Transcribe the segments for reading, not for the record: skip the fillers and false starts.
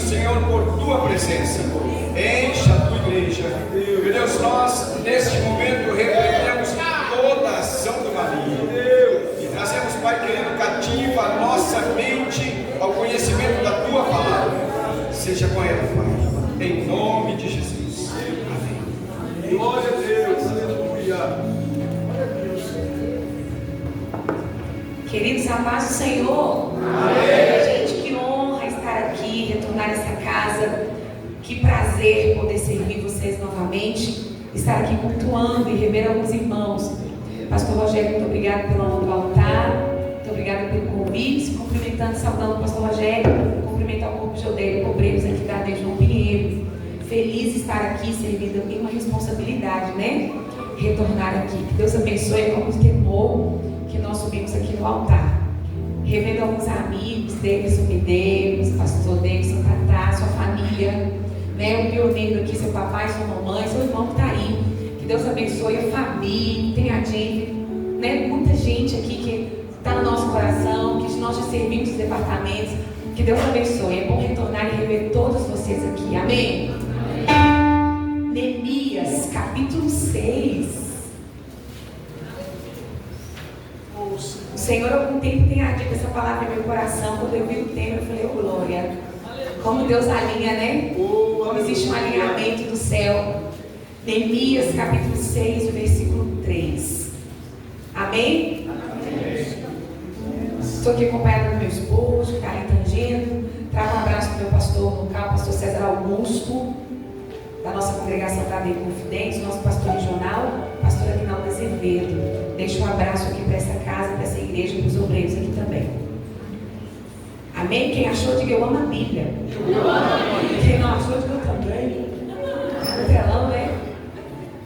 Senhor, por tua presença. Encha a tua igreja. Meu Deus, nós neste momento repreendemos toda a ação do maligno e trazemos, Pai querido, cativa a nossa mente ao conhecimento da tua palavra. Seja com ela, Pai, em nome de Jesus. Amém. Glória a Deus, aleluia. Queridos, a paz do Senhor. Amém. Gente, que honra estar aqui, retornar a essa casa. Que prazer poder servir vocês novamente, estar aqui cultuando e rever alguns irmãos. Pastor Rogério, muito obrigado pela honra do altar, muito obrigada pelo convite, cumprimentando e saudando o Pastor Rogério, cumprimentar o corpo de obreiros aqui da AD João Pinheiro. Feliz de estar aqui, servindo, tem uma responsabilidade, né? Retornar aqui. Que Deus abençoe, como temor que nós subimos aqui no altar. Revendo alguns amigos, Davidson Medeiros, Pastor Davidson Tatá, sua família, né? O pioneiro aqui, seu papai, sua mamãe, seu irmão que está aí. Que Deus abençoe a família, tem a gente, né? Muita gente aqui que está no nosso coração, que nós já servimos os departamentos. Que Deus abençoe. É bom retornar e rever todos vocês aqui. Amém? Amém. Neemias, capítulo 6. O Senhor, há algum tempo tem dito essa palavra em meu coração. Quando eu vi o tema, eu falei, oh glória. Como Deus alinha, né? Como existe um alinhamento do céu. Neemias, capítulo 6, versículo 3. Amém? Amém. Estou aqui acompanhada do meu esposo, que está aí tangendo. Trago um abraço para o meu pastor local, pastor César Augusto, da nossa congregação da AD Confidentes, nosso pastor regional, pastor Aguinaldo Azevedo. Deixo um abraço aqui para essa casa, para essa igreja, para os obreiros aqui também. Amém? Quem achou, diga eu amo a Bíblia. Quem não achou, diga eu também. No telão, né?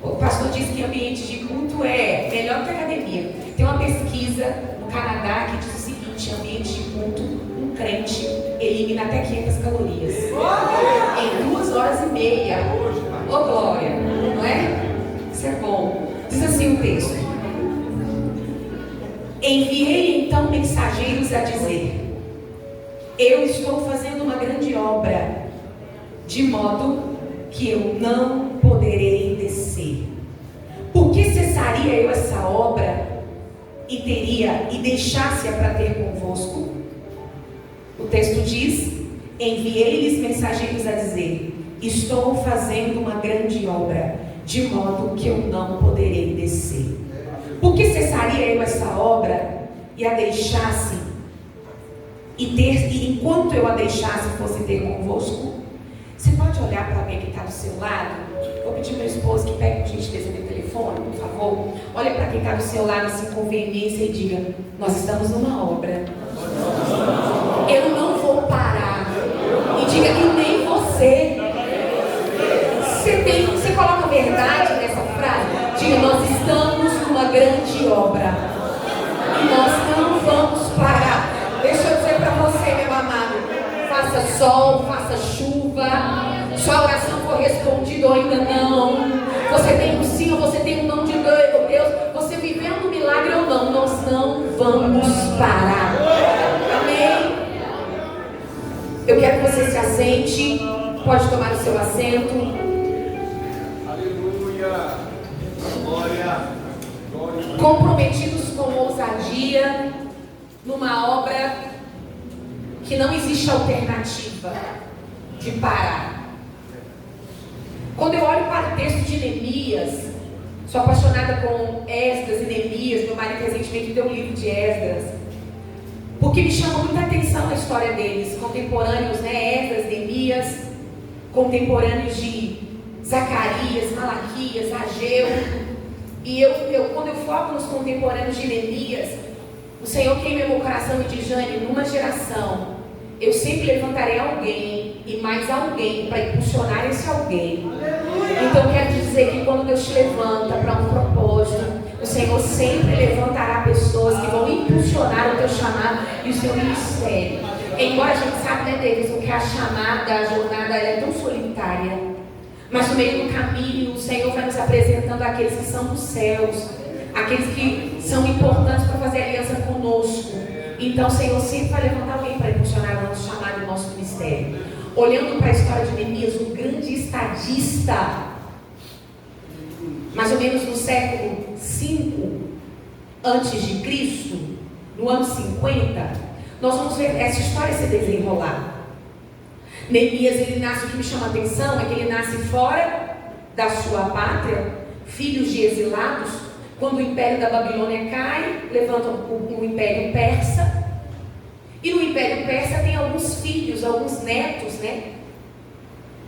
O pastor disse que ambiente de culto é melhor que academia. Tem uma pesquisa no Canadá que diz o seguinte: ambiente de culto, um crente elimina até 500 calorias em 2 horas e meia. Ô glória, não é? Isso é bom. Diz assim o texto: enviei então mensageiros a dizer: eu estou fazendo uma grande obra, de modo que eu não poderei descer. Por que cessaria eu essa obra e deixasse-a para ter convosco? O texto diz: enviei-lhes mensageiros a dizer: estou fazendo uma grande obra, de modo que eu não poderei descer. Por que cessaria eu essa obra e a deixasse e enquanto eu a deixasse fosse ter convosco? Você pode olhar para alguém que está do seu lado? Vou pedir ao meu esposo que pegue por gentileza meu telefone, por favor. Olha para quem está do seu lado assim com veemência e diga: nós estamos numa obra. Eu não vou parar. E diga: e nem você. Você coloca a verdade nessa frase. Diga: nós estamos numa grande obra e nós não vamos parar. Deixa eu dizer para você, meu amado, faça sol, faça chuva, sua oração for respondida ou ainda não, você tem um sim ou você tem um não de Deus, você vivendo um milagre ou não, nós não vamos parar. Amém? Eu quero que você se assente, pode tomar o seu assento. Aleluia. Glória. Comprometidos com ousadia, numa obra que não existe alternativa de parar. Quando eu olho para o texto de Neemias, sou apaixonada com Esdras e Neemias. Meu marido recentemente deu um livro de Esdras, porque me chama muita atenção a história deles, contemporâneos, né? Esdras, Neemias, contemporâneos de Zacarias, Malaquias, Ageu. E quando eu foco nos contemporâneos de Neemias, o Senhor queima meu coração e diz: Jane, numa geração, eu sempre levantarei alguém e mais alguém para impulsionar esse alguém. Então eu quero dizer que quando Deus te levanta para um propósito, o Senhor sempre levantará pessoas que vão impulsionar o teu chamado e o seu ministério. Embora a gente sabe, né, Davis, que a chamada, a jornada é tão solitária, mas no meio do caminho o Senhor vai nos apresentando aqueles que são dos céus, aqueles que são importantes para fazer aliança conosco. Então o Senhor sempre vai levantar alguém para impulsionar o nosso chamado e o nosso ministério. olhando para a história de Neemias, um grande estadista, mais ou menos no século 5 antes de Cristo, no ano 50, nós vamos ver essa história se desenrolar. Neemias, ele nasce, o que me chama a atenção é que ele nasce fora da sua pátria, filhos de exilados. Quando o império da Babilônia cai, levanta o império persa, e no império persa tem alguns filhos, alguns netos, né?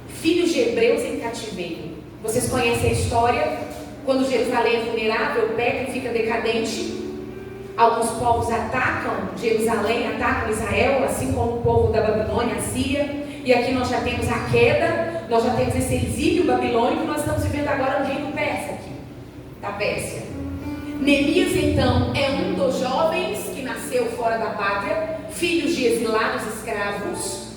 Filhos de hebreus em cativeiro. Vocês conhecem a história? Quando Jerusalém é vulnerável, peca e fica decadente, alguns povos atacam Jerusalém, atacam Israel, assim como o povo da Babilônia, a Síria. E aqui nós já temos a queda, nós já temos esse exílio babilônico, nós estamos vivendo agora no reino persa aqui, da Pérsia. Neemias, então, é um dos jovens que nasceu fora da pátria, filhos de exilados escravos,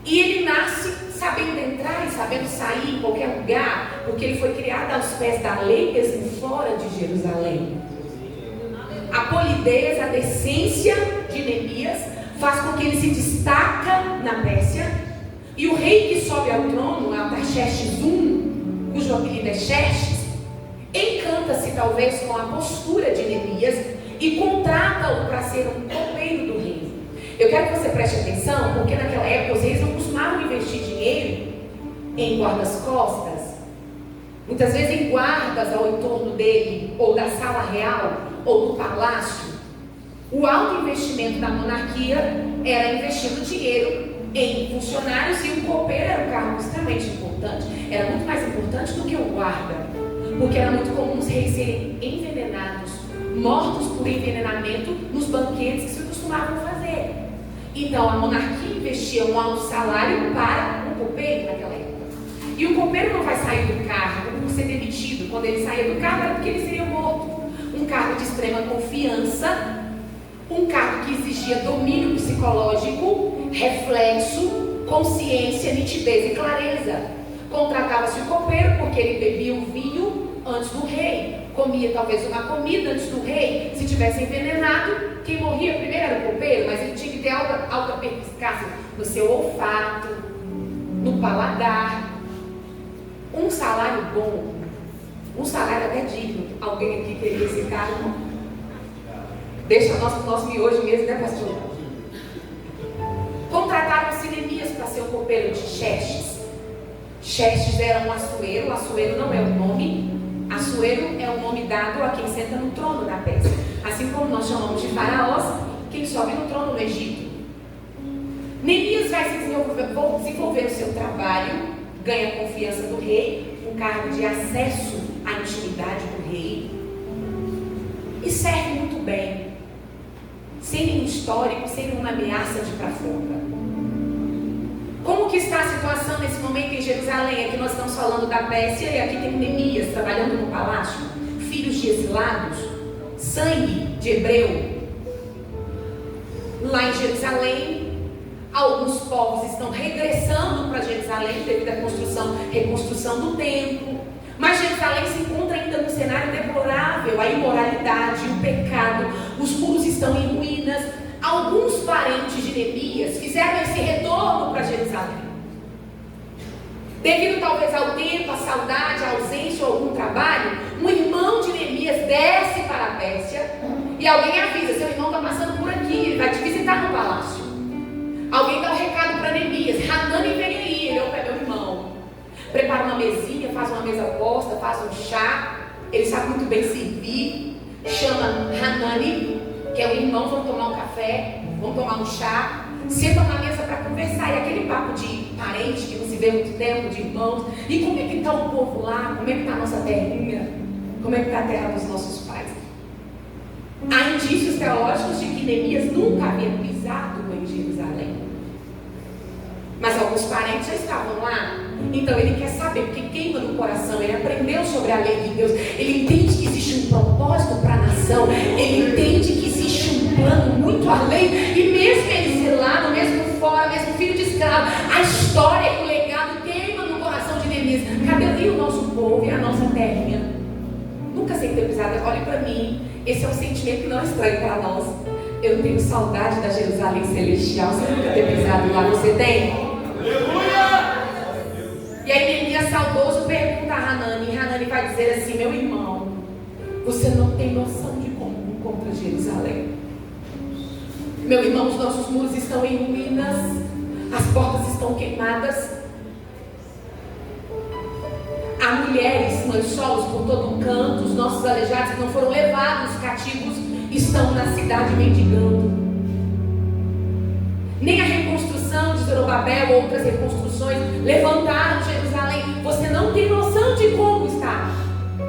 e ele nasce sabendo entrar e sabendo sair em qualquer lugar, porque ele foi criado aos pés da lei, mesmo fora de Jerusalém. A polidez, a decência de Neemias faz com que ele se destaca na Pérsia, e o rei que sobe ao trono, Artaxerxes I, cujo apelido é Xerxes, encanta-se talvez com a postura de Neemias e contrata-o para ser um copeiro do rei. Eu quero que você preste atenção, porque naquela época os reis não costumavam investir dinheiro em guardas-costas, muitas vezes em guardas ao entorno dele, ou da sala real, ou do palácio. O alto investimento da monarquia era investindo dinheiro em funcionários, e o copeiro era um cargo extremamente importante. Era muito mais importante do que o guarda, porque era muito comum os reis serem envenenados, mortos por envenenamento nos banquetes que se costumavam fazer. Então a monarquia investia um alto salário para um copeiro naquela época. E o copeiro não vai sair do cargo por ser demitido. Quando ele saía do cargo era porque ele seria morto. Um cargo de extrema confiança, um cargo que exigia domínio psicológico, reflexo, consciência, nitidez e clareza. Contratava-se o copeiro porque ele bebia o vinho antes do rei, comia talvez uma comida antes do rei. Se tivesse envenenado, quem morria primeiro era o copeiro, mas ele tinha que ter alta perspicácia no seu olfato, no paladar. Um salário bom, um salário até digno. Alguém aqui queria esse cargo? Deixa nosso miojo mesmo, né, pastor? Contrataram-se Neemias para ser o copeiro de Xerxes. Xerxes era um açoeiro. O açoeiro não é o nome. Açoeiro é o nome dado a quem senta no trono da Pérsia. Assim como nós chamamos de faraós quem sobe no trono no Egito. Neemias vai se desenvolver o seu trabalho, ganha a confiança do rei, um cargo de acesso à intimidade do rei, e serve muito bem, sem nenhum histórico, sem nenhuma ameaça de ir para fora. Como que está a situação nesse momento em Jerusalém? Aqui nós estamos falando da Pérsia, e aqui tem Neemias trabalhando no palácio, filhos de exilados, sangue de hebreu. Lá em Jerusalém, alguns povos estão regressando para Jerusalém devido à reconstrução do templo. Mas Jerusalém se encontra ainda num cenário deplorável, a imoralidade, o pecado, os muros estão em ruínas. Alguns parentes de Neemias fizeram esse retorno para Jerusalém. Devido talvez ao tempo, à saudade, à ausência ou algum trabalho, um irmão de Neemias desce para a Pérsia e alguém avisa: seu irmão está passando por aqui, ele vai te visitar no palácio. Alguém dá um recado para Neemias: Hanani vem aí, ele é meu irmão. Prepara uma mesinha, faz uma mesa posta, faz um chá, ele sabe muito bem servir, chama Hanani, que é o irmão, vamos tomar um café, vamos tomar um chá, sentam na mesa para conversar, e aquele papo de parente que não se vê há muito tempo, de irmãos. E como é que está o povo lá? Como é que está a nossa terrinha? Como é que está a terra dos nossos pais? Há indícios teológicos de que Neemias nunca havia pisado em Jerusalém, mas alguns parentes já estavam lá. Então ele quer saber, porque queima no coração. Ele aprendeu sobre a lei de Deus, ele entende que existe um propósito para a nação, ele entende que existe um plano muito além. E mesmo ele zelado, mesmo fora, mesmo filho de escravo, a história e o legado queima no coração de Neemias. Cadê o nosso povo e a nossa terrinha? Nunca sem ter pisado. Olhe para mim, esse é um sentimento que não é estranho para nós. Eu tenho saudade da Jerusalém celestial, sem nunca ter pisado lá. Você tem? dizer assim: meu irmão, você não tem noção de como encontra Jerusalém. Meu irmão, os nossos muros estão em ruínas, as portas estão queimadas. Há mulheres, mães solos por todo o canto. Os nossos aleijados que não foram levados cativos estão na cidade mendigando. Nem a reconstrução de Zorobabel ou outras reconstruções levantaram Jerusalém. Você não tem noção de como está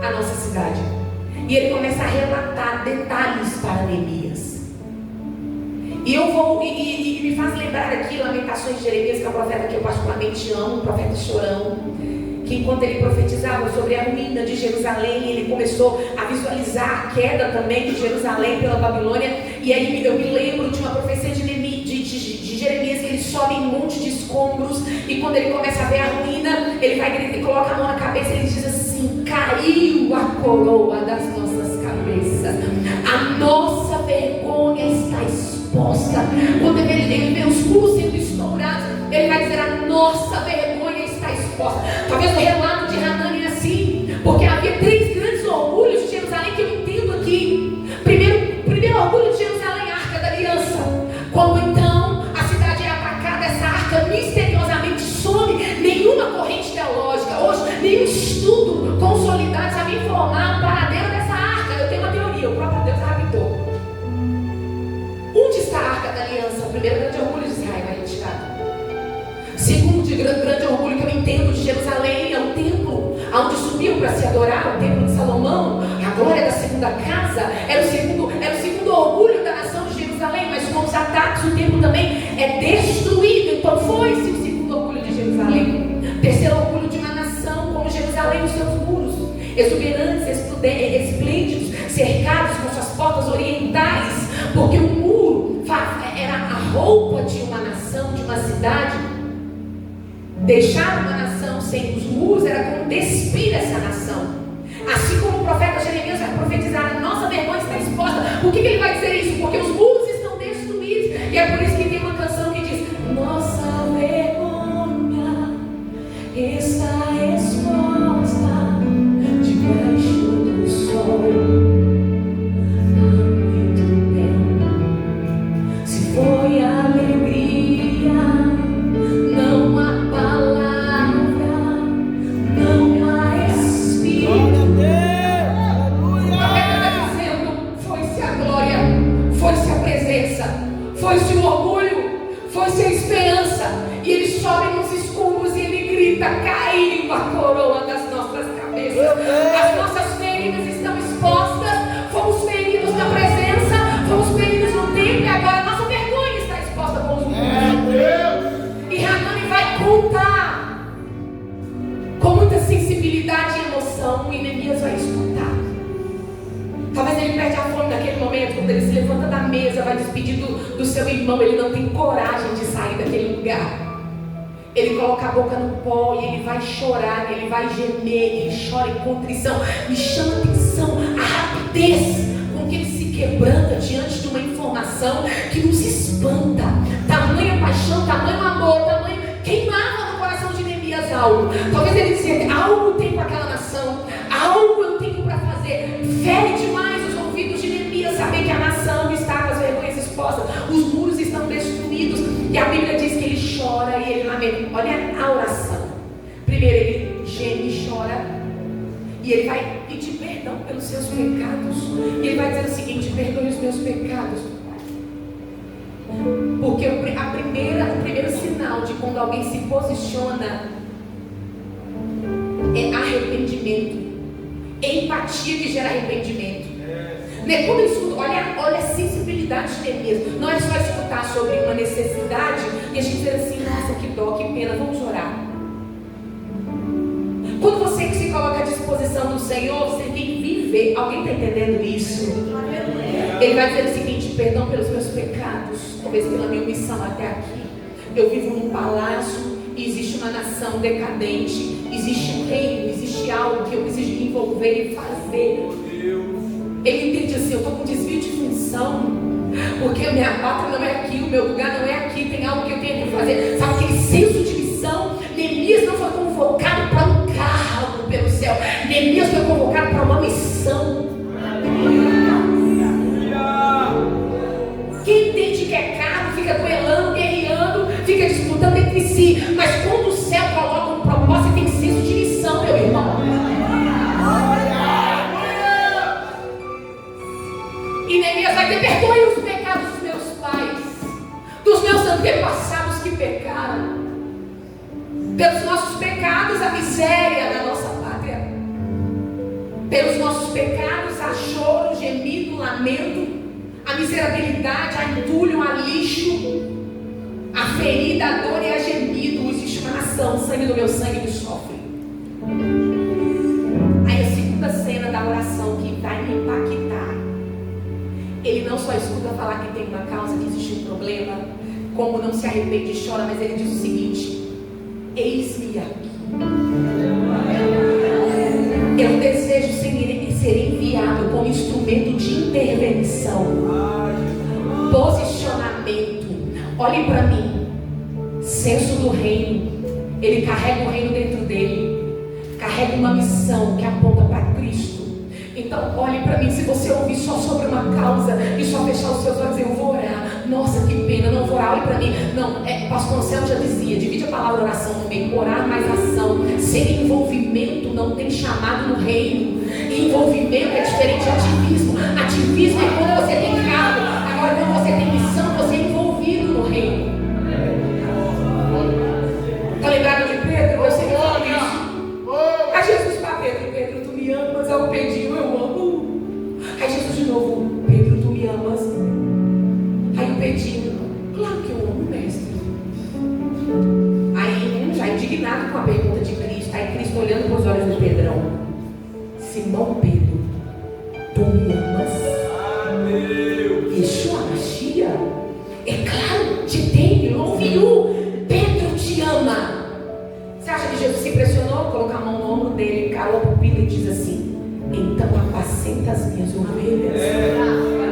a nossa cidade. E ele começa a relatar detalhes para Neemias. E eu vou, e me faz lembrar aqui Lamentações de Jeremias, que é um profeta que eu particularmente amo, um profeta chorão, que enquanto ele profetizava sobre a ruína de Jerusalém, ele começou a visualizar a queda também de Jerusalém pela Babilônia. E aí eu me lembro de uma profecia de Jeremias, que ele sobe em um monte de escombros, e quando ele começa a ver a ruína, ele vai gritar e coloca a mão na cabeça e ele diz assim: caiu a coroa das nossas cabeças, a nossa vergonha está exposta. Quando ele vê os muros sendo estourados, ele vai dizer: a nossa vergonha está exposta. Talvez o relato de Hanani é assim, porque havia 3 grandes orgulhos de Jerusalém que eu entendo aqui. Primeiro orgulho de Jerusalém, a Arca da Aliança. Quando então a cidade é atacada, essa arca misteriosamente some. Nenhuma corrente teológica hoje, nenhum estudo consolidado sabe informar o paradeiro dessa arca. Eu tenho uma teoria: o próprio Deus a habitou. Onde está a Arca da Aliança? O primeiro grande orgulho de Israel é retirado. Segundo grande orgulho que eu entendo de Jerusalém é o templo, onde subiam para se adorar, o templo de Salomão, a glória da segunda casa. Era o segundo orgulho da nação de Jerusalém, mas com os ataques o templo também é destruído. Então foi-se o segundo orgulho de Jerusalém. Terceiro orgulho de uma nação como Jerusalém, os seus muros exuberantes, esplêndidos, cercados com suas portas orientais, porque o muro era a roupa de uma nação, de uma cidade. Deixar uma nação sem os muros era como despir essa nação. Assim como o profeta Jeremias vai profetizar: a nossa vergonha está exposta. Por que ele vai dizer isso? Porque os muros estão destruídos. E é por isso que tem uma canção que diz: nossa vergonha está exposta debaixo do sol. Foi alegria, não há palavra, não há espírito. O profeta está dizendo: foi-se a glória, foi-se a presença, foi-se o orgulho, foi-se a esperança. E ele sobe nos escuros e ele grita: caiu a coroa das nossas cabeças. As nossas feridas estão expostas, fomos feridos na presença, fomos feridos no tempo, e agora nossa vergonha está exposta com os muros. E Hanani vai contar com muita sensibilidade e emoção, e Neemias vai escutar. Talvez ele perde a fome naquele momento, quando ele se levanta da mesa, vai despedir do seu irmão. Ele não tem coragem de sair daquele lugar. Ele coloca a boca no pó e ele vai chorar, ele vai gemer, ele chora em contrição. Me chama a atenção a rapidez com que ele se quebranta diante de uma informação que nos espanta. Tamanha paixão, tamanho amor, tamanho queimava no coração de Neemias algo. Talvez ele dizia: algo tem com aquela nação, algo eu tenho para fazer. Fere demais os ouvidos de Neemias saber que a nação está com as vergonhas expostas, os muros estão destruídos. E a Bíblia diz que ele chora e ele lamenta. Olha a oração. Primeiro ele geme e chora, e ele vai pedir perdão pelos seus pecados. E ele vai dizer o seguinte: perdoe os meus pecados. Porque o primeiro sinal de quando alguém se posiciona é arrependimento. Empatia que gera arrependimento. Quando eu escuto, olha a sensibilidade de Neemias. Não é só escutar sobre uma necessidade e a gente dizer assim: nossa, que dó, que pena, vamos orar. Quando você se coloca à disposição do Senhor, você tem que viver. Alguém está entendendo isso? Ele vai dizer o seguinte: perdão pelos meus pecados, talvez pela minha omissão até aqui. Eu vivo num palácio e existe uma nação decadente, existe um reino, existe algo que eu preciso me envolver e fazer. Ele entende assim: eu estou com desvio de função, porque a minha pátria não é aqui, o meu lugar não é aqui, tem algo que eu tenho que fazer. Sabe aquele senso de missão? Neemias não foi convocado para um cargo pelo céu. Neemias foi convocado Mas quando o céu coloca um propósito, tem senso de missão, meu irmão. E Neemias vai ter: perdoe os pecados dos meus pais, dos meus antepassados que pecaram. Pelos nossos pecados, a miséria da nossa pátria. Pelos nossos pecados, há choro, gemido, lamento, a miserabilidade, a entulho, a lixo, a ferida, a dor e a gemido. Existe uma nação, sangue do meu sangue, que sofre. Aí a segunda cena da oração que vai me impactar. Ele não só escuta falar que tem uma causa, que existe um problema, como não se arrepende e chora, mas ele diz o seguinte: eis-me aqui. Eu desejo ser enviado como instrumento de intervenção, posicionamento. Olhe para mim, senso do reino. Ele carrega o reino dentro dele, carrega uma missão que aponta para Cristo. Então olhe para mim. Se você ouvir só sobre uma causa e só fechar os seus olhos: eu vou orar, nossa que pena, não vou orar, olhe para mim. Não, pastor Anselmo já dizia: divide a palavra oração no meio, orar mais ação. Sem envolvimento não tem chamado no reino. Envolvimento é diferente de ativismo. Ativismo é quando você tem cargo. Agora quando você tem missão, você é envolvido no reino. Está lembrado de Pedro? Eu sempre falo isso. Aí Jesus para Pedro: Pedro, tu me amas? Aí o Pedrinho: eu amo. Aí Jesus de novo: Pedro, tu me amas? Aí o Pedrinho: claro que eu amo, mestre. Aí já indignado com a pergunta de Cristo. Aí Cristo olhando para os olhos do Pedrão: Simão Pedro, tu me amas? Yeshua Machia? É claro, te tenho, ouviu. Pedro te ama. Você acha que Jesus se impressionou? Colocar a mão no ombro dele, calou a pupila e diz assim: então apacenta as minhas ovelhas.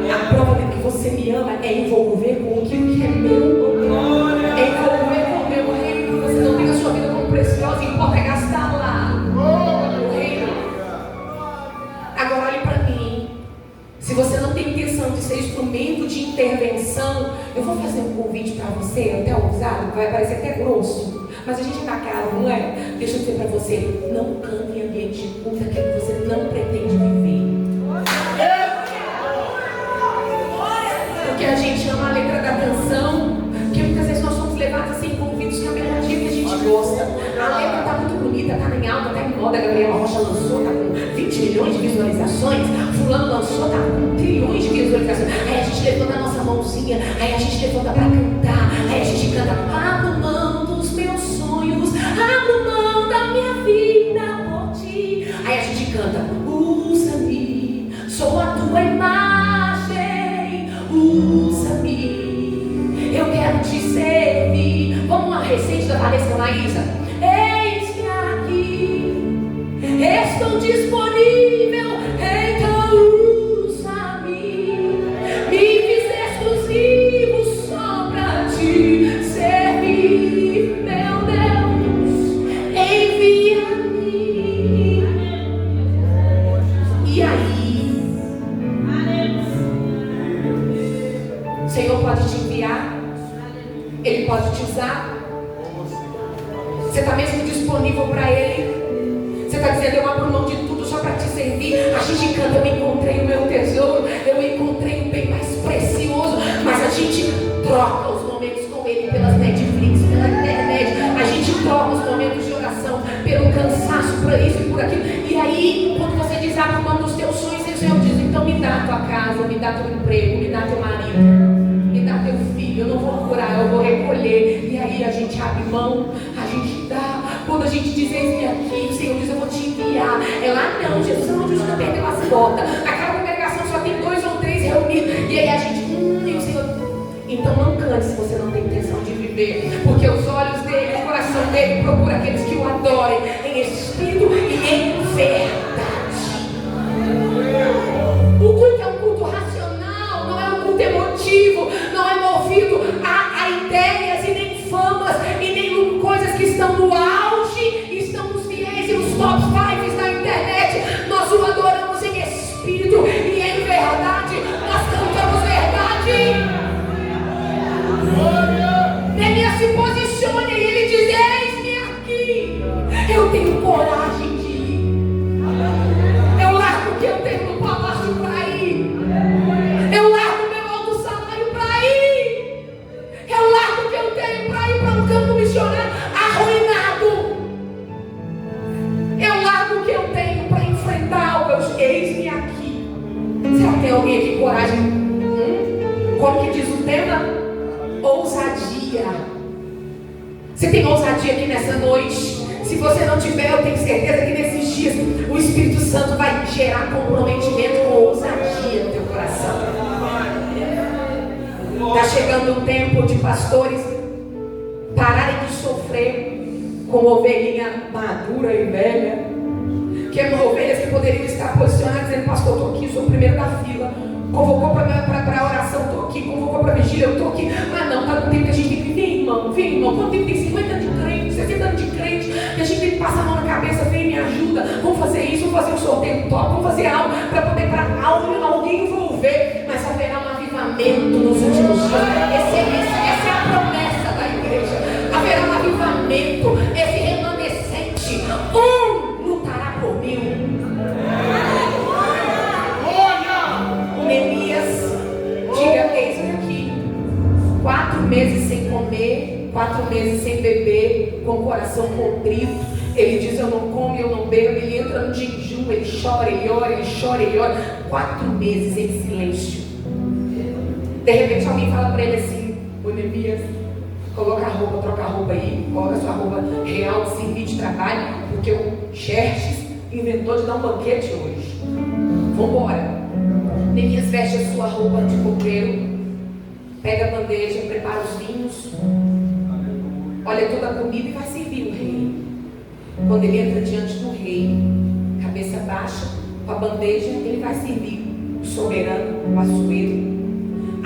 A prova de que você me ama é envolver com aquilo que é meu. É envolver com o meu reino. Você não tem a sua vida como preciosa, importa é gastar lá no reino. Agora olhe para mim. Se você não tem intenção de ser instrumento de intervenção, eu vou fazer um convite para você, até ousado, vai parecer até grosso, mas a gente está caro, não é? Deixa eu dizer para você: não cante em ambiente de culto aquilo que você não pretende viver. Porque a gente ama a letra da canção, porque muitas vezes nós somos levados a ser envolvidos com a melodia que a gente gosta. A letra está muito bonita, está em alta, está em moda. A Gabriela Rocha lançou, está com 20 milhões de visualizações. Fulano lançou, está com trilhões de visualizações. Aí a gente levanta a nossa mãozinha, aí a gente levanta para cantar, aí a gente canta: abro mão dos meus sonhos, abro mão da minha vida por ti. Aí a gente canta: usa-me, sou a tua imagem, usa-me, eu quero te servir. Vamos lá, recente da Valesca Maísa: eis-me aqui, estou disponível, então usa-me, me fiz exclusivo só pra te servir, meu Deus, envia-me. E aí, o Senhor pode te enviar, Ele pode te usar. Você está mesmo disponível para Ele? Você está dizendo: eu abro mão de tudo só para te servir. A gente canta: eu encontrei o meu tesouro, eu encontrei o bem mais precioso. Mas a gente troca os momentos com Ele pelas Netflix, pela internet. A gente troca os momentos de oração pelo cansaço, por isso e por aquilo. E aí, quando você diz: abro mão dos teus sonhos, o Senhor diz: então me dá a tua casa, me dá teu emprego, me dá teu marido, me dá teu filho. Eu não vou curar, eu vou recolher. E aí a gente abre mão, a gente dá. Quando a gente diz: eis-me aqui, o Senhor diz: eu vou te enviar. É lá não, Jesus não diz que perdeu as botas. Aquela congregação só tem 2 ou 3 reunidos. E aí a gente, e o Senhor: então não cante se você não tem intenção de viver. Porque os olhos dele, o coração dele procura aqueles que o adorem em espírito e em verdade. O culto é um culto racional, não é um culto emotivo, não é movido a ideias e nem famas e nem coisas que estão no auge, estão nos fiéis e nos top 5 da internet. Nós o adoramos em espírito e em verdade. Nós cantamos verdade. Neemias se posiciona e ele diz: coragem. Como que diz o tema? Ousadia. Você tem ousadia aqui nessa noite? Se você não tiver, eu tenho certeza que nesses dias o Espírito Santo vai gerar comprometimento com ousadia no teu coração. Está chegando o tempo de pastores pararem de sofrer com ovelhinha madura e velha, que é ovelhas que poderiam estar posicionadas dizendo: pastor, eu estou aqui, sou o primeiro da fila, convocou para a oração, estou aqui, convocou para a vigília, eu estou aqui. Mas não, está no tempo que a gente tem que vir, irmão, quanto tempo tem 50 anos de crente, 60 anos de crente, e a gente tem que passar a mão na cabeça: vem, me ajuda, vamos fazer isso, vamos fazer um sorteio top, vamos fazer algo para poder alguém envolver, mas haverá um avivamento nos últimos dias. Essa é a promessa da igreja. Haverá um avivamento, esse remanescente, lutará por 1000. Neemias, diga: eis-me aqui, 4 meses sem comer, 4 meses sem beber, com o coração contrito. Ele diz: eu não como, eu não bebo. Ele entra no jejum, ele chora, ele ora, ele chora, ele ora. 4 meses em silêncio. De repente alguém fala para ele assim: ô Neemias, coloca a roupa, troca a roupa aí, coloca a sua roupa real de servir de trabalho, porque o Xerxes inventou de dar um banquete hoje. Vambora. Neemias veste a sua roupa de copeiro, pega a bandeja, prepara os vinhos, olha toda a comida e vai servir o rei. Quando ele entra diante do rei, cabeça baixa, com a bandeja, ele vai servir o soberano, o Assuero.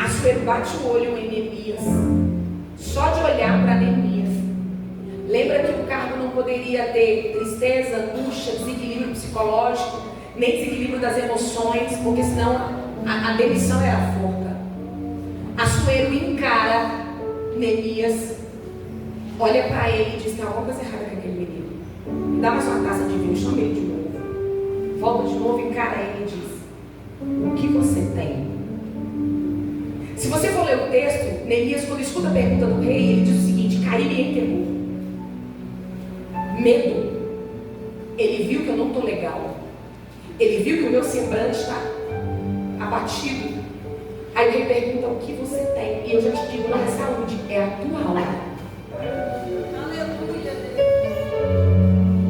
Assuero bate o olho em Neemias, só de olhar para Neemias. Lembra que o cargo não poderia ter tristeza, angústia, desequilíbrio psicológico, nem desequilíbrio das emoções, porque senão a demissão era forca. Assuero encara Neemias, olha para ele e diz: tem alguma coisa errada com aquele menino. Dá mais uma taça de vinho, chama ele de novo. Volta de novo, encara ele e diz: o que você tem? Se você for ler o texto, Neemias, quando escuta a pergunta do rei, ele diz o seguinte: caí em temor, medo. Ele viu que eu não estou legal, ele viu que o meu semblante está abatido. Aí o rei pergunta: o que você tem? E eu já te digo: não é saúde, é a tua alma.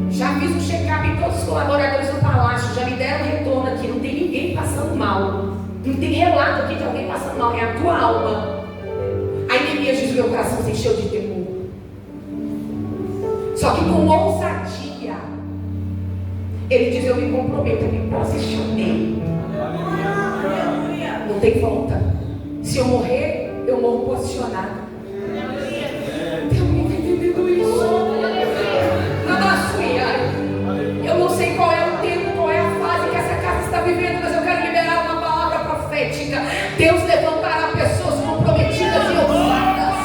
Já fiz um check-up em todos os colaboradores do palácio, já me deram retorno aqui, não tem ninguém passando mal. Não tem relato aqui de alguém passando mal, é a tua alma. Aí Neemias diz: meu coração se encheu de temor. Só que com ousadia, ele diz: eu me comprometo, eu me posicionei. Não tem volta. Se eu morrer, eu morro posicionado. Tem alguém que entendendo isso? Eu não sei qual é o tempo, qual é a fase que essa casa está vivendo, mas eu quero liberar uma palavra profética. Deus levantará pessoas comprometidas e ousadas.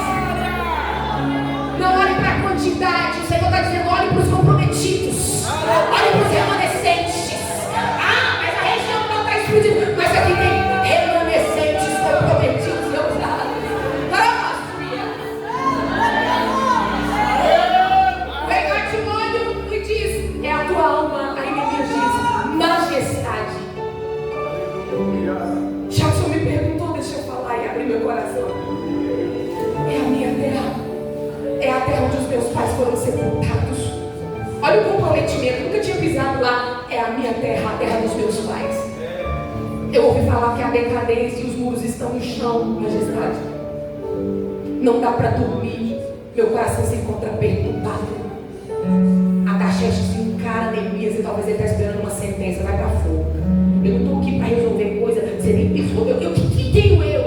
Não olhe para a quantidade. O Senhor está dizendo: olhe para os comprometidos, olhe para os remanescentes. Mas a região não está explodindo. Mas aqui tem remanescentes comprometidos e ousados. É a tua alma. Aí Neemias diz: majestade. Jackson me perguntou, deixa eu falar e abrir meu coração. É a minha terra, é a terra onde os meus pais foram sepultados. Olha o comprometimento, nunca tinha pisado lá. É a minha terra, a terra dos meus pais. Eu ouvi falar que a decadência e os muros estão no chão, majestade. Não dá para dormir, meu coração se encontra perturbado. Ataxerxes encara Neemias e talvez ele está esperando uma sentença, vai para fogo. Eu não estou aqui para resolver coisa, você nem pensou. Que tenho eu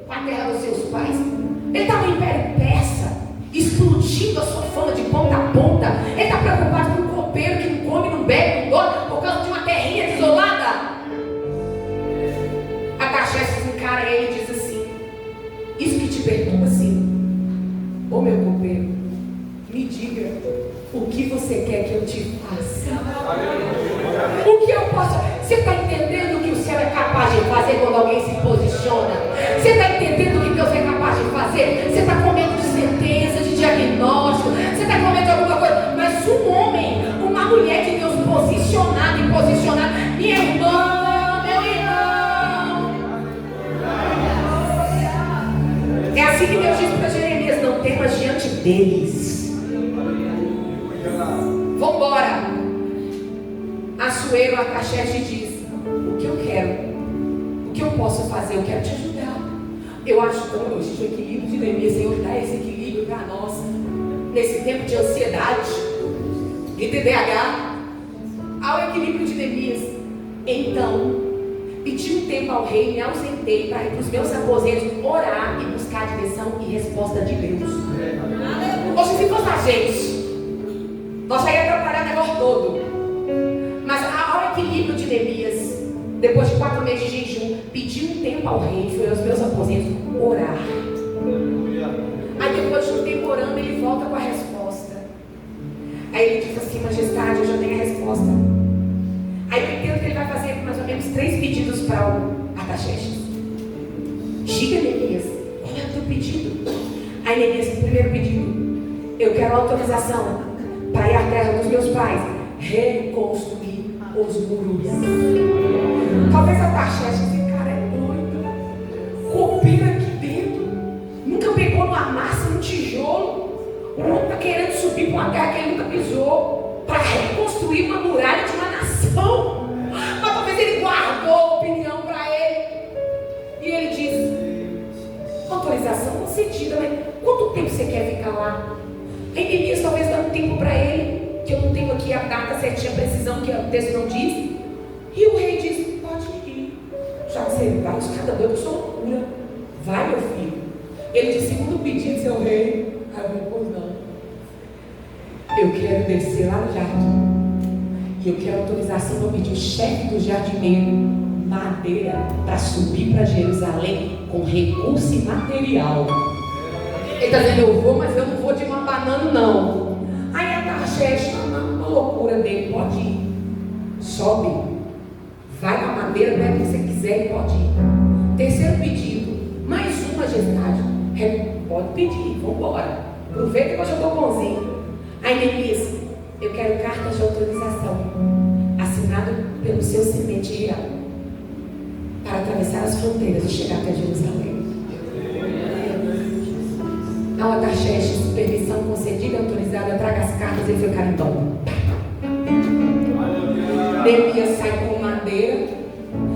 com a terra dos seus pais? Ele está no Império Persa, explodindo a sua fama de ponta a ponta. Ele está preocupado com um copeiro que não come, não bebe, não dorme, por causa de uma terrinha desolada. Ataxerxes encara ele e diz assim: isso que te perturba assim, ô meu copeiro, me diga, o que você quer que eu te faça? O que eu posso? Você está entendendo o que o céu é capaz de fazer quando alguém se posiciona? Você está entendendo o que Deus é capaz de fazer? Você está com medo de sentença, de diagnóstico, você está com medo de alguma coisa, mas um homem, uma mulher de Deus posicionada e posicionada, minha irmã, meu irmão, deles. Vambora. Assuero, Artaxerxes diz: o que eu quero? O que eu posso fazer? Eu quero te ajudar. Eu acho tão elogio o equilíbrio de Neemias. Senhor, dá esse equilíbrio para nós. Nesse tempo de ansiedade e TDAH, ao equilíbrio de Neemias. Então, pedi um tempo ao rei, me ausentei para ir para os meus aposentos, orar e buscar a direção e resposta de Deus. Hoje, se fosse a gente, nós já ia atrapalhar o negócio todo. Mas ao equilíbrio de Neemias, depois de 4 meses de jejum, pedi um tempo ao rei, fui aos meus aposentos orar. Aí depois de um tempo orando, ele volta com a resposta. Aí ele diz assim: majestade, eu já tenho a resposta. Aí eu entendo que ele vai fazer mais ou menos 3 pedidos para o Artaxerxes. Diga, Neemias, qual é o teu pedido? Aí Neemias, primeiro pedido: eu quero autorização para ir à terra dos meus pais, reconstruir os muros. Talvez Artaxerxes, esse cara é doido, copeira aqui dentro, nunca pegou numa massa, no tijolo. O outro está querendo subir para uma terra que ele nunca pisou, para reconstruir uma muralha de uma nação. Mas talvez ele guardou a opinião para ele. E ele diz: autorização concedida, mas quanto tempo você quer ficar lá? Aí Neemias talvez dá um tempo para ele, que eu não tenho aqui a data certinha, a precisão, que o texto não diz. E o rei diz: pode ir. Já que você vai, os cada doido, sua loucura. Vai, meu filho. Ele diz: segundo pedido, seu rei. Aí eu falei: pois não. Eu quero descer lá no jardim. E eu quero autorização para pedir o chefe do jardineiro madeira para subir para Jerusalém com recurso e material. Ele está dizendo: eu vou, mas eu não vou de uma banana, não. Aí a Artaxerxes, uma loucura dele: pode ir. Sobe. Vai com a madeira, pega o que você quiser e pode ir. Terceiro pedido: mais uma, majestade. Pode pedir, vamos embora. Aproveita que hoje eu estou bonzinho. Aí Neemias: eu quero cartas de autorização assinado pelo seu semente real para atravessar as fronteiras e chegar até Jerusalém. Ao Artaxerxes, permissão concedida, autorizada, traga as cartas e foi carimbando. Neemias sai com madeira,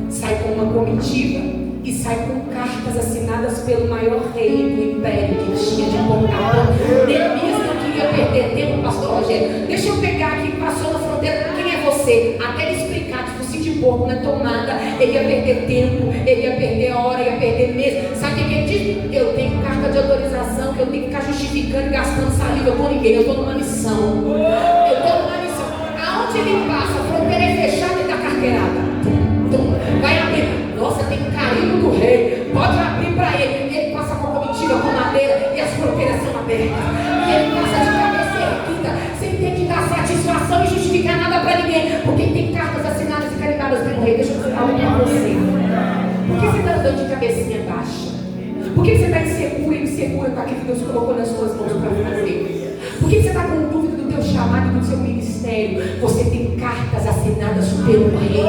sai com uma comitiva e sai com cartas assinadas pelo maior rei do império que tinha de Portugal. Neemias não queria perder tempo, pastor Rogério. Deixa eu pegar aqui, passou na fronteira. Quem é você? Até ele explicar que fosse de porco, não é tomada. Ele ia perder tempo, ele ia perder hora, ia perder mês. Sabe o que ele diz? Eu tenho carta de autorização, que eu tenho que ficar justificando e gastando saliva com ninguém. Eu estou numa missão. Eu estou numa missão. Aonde ele passa, a fronteira é fechada e dá carteirada. Vai abrir. Nossa, tem carimbo do rei. Pode abrir para ele. Ele passa com a comitiva, com madeira, e as fronteiras são abertas. E ele passa de cabeça erguida, sem ter que dar satisfação e justificar nada para ninguém. Porque tem cartas assinadas e carimbadas pelo rei. Deixa eu falar algo para você. Por que você está andando de cabecinha baixa? Por que você está insegura e insegura com aquilo que Deus colocou nas suas mãos para fazer? Por que você está com dúvida do teu chamado e do seu ministério? Você tem cartas assinadas pelo rei.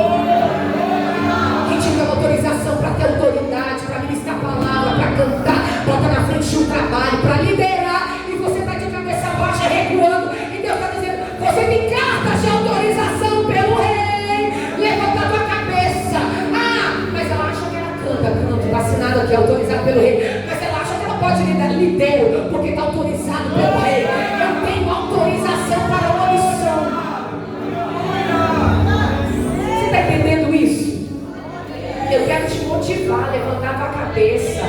Que te deu autorização para ter autoridade, para ministrar a palavra, para cantar, para estar na frente de um trabalho, para liderar. E você está de cabeça baixa, recuando. E Deus está dizendo: você tem cartas de autorização pelo rei. Levanta a tua cabeça. Ah, mas ela acha que ela canta, está assinado aqui, autorizado pelo rei. Mas ela acha que ela pode liderar, lidero, porque está autorizado pelo rei. Eu tenho autorização para uma missão. Você está entendendo isso? Eu quero te motivar a levantar a tua cabeça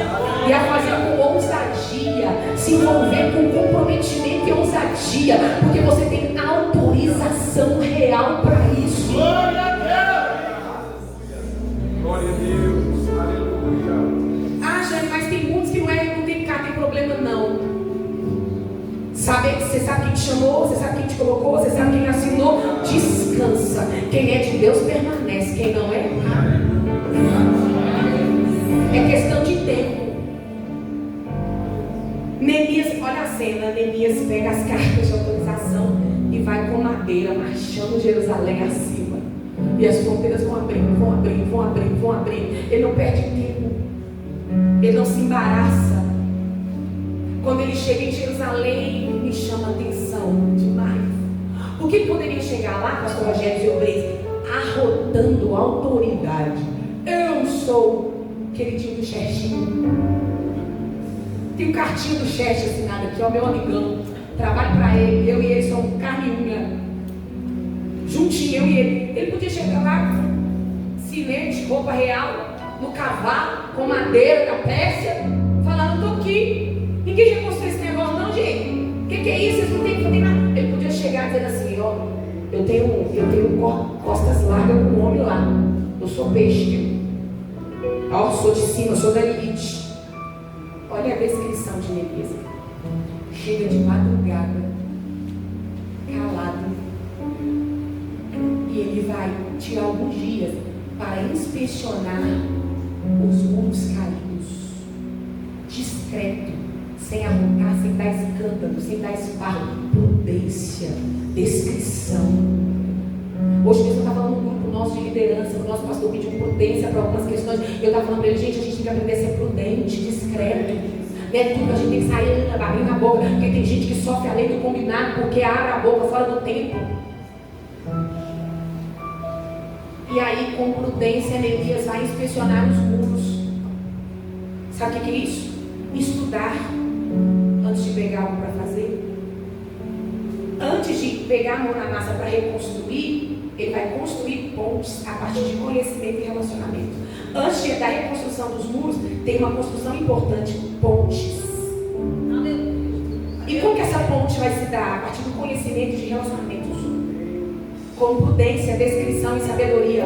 e a fazer com ousadia, se envolver com comprometimento e ousadia, porque você tem autorização real para isso. Glória a Deus, aleluia. Ah, Jane, mas tem muitos que não tem cá, tem problema não. Você sabe quem te chamou, você sabe quem te colocou, você sabe quem assinou. Descansa. Quem é de Deus permanece, quem não é, é questão de tempo. Neemias, olha a cena. Neemias pega as cartas de autorização e vai com madeira marchando Jerusalém acima. E as fronteiras vão abrindo, vão abrindo, vão abrindo, vão abrindo. Ele não perde tempo, ele não se embaraça. Quando ele chega em Jerusalém, me chama a atenção demais. Por que poderia chegar lá, pastor Rogério e Obreiro, arrotando autoridade? Eu sou queridinho do Xerxinho. Tem um cartinho do Xerxinho assinado aqui, ó, meu amigão. Trabalho para ele, eu e ele somos carne e unha. Juntinho, eu e ele. Ele podia chegar lá com silente, roupa real, no cavalo, com madeira da Pérsia, falando, tô aqui. Ninguém já mostrou esse negócio, não, gente. O que é isso? Vocês não tem que fazer nada. Ele podia chegar dizendo assim, ó, eu tenho costas largas com um homem lá. Eu sou peixe. Ó, sou de cima, sou da elite. Olha a descrição de Neemias. Chega de madrugada, calado. E ele vai tirar alguns dias para inspecionar os muros caídos. Discreto. Sem arrancar, sem dar escândalo, sem dar esparro, prudência, descrição. Hoje mesmo eu estava falando num grupo nosso de liderança, o nosso pastor pediu prudência para algumas questões. Eu estava falando para ele, gente, a gente tem que aprender a ser prudente, discreto. Não é tudo, a gente tem que sair abrindo a boca, porque tem gente que sofre além do combinado, porque abre a boca fora do tempo. E aí, com prudência, Neemias vai inspecionar os muros. Sabe o que é isso? Estudar. Antes de pegar algo para fazer, antes de pegar a mão na massa para reconstruir, ele vai construir pontes a partir de conhecimento e relacionamento. Antes da reconstrução dos muros, tem uma construção importante: pontes. E como que essa ponte vai se dar? A partir do conhecimento e de relacionamentos. Com prudência, descrição e sabedoria.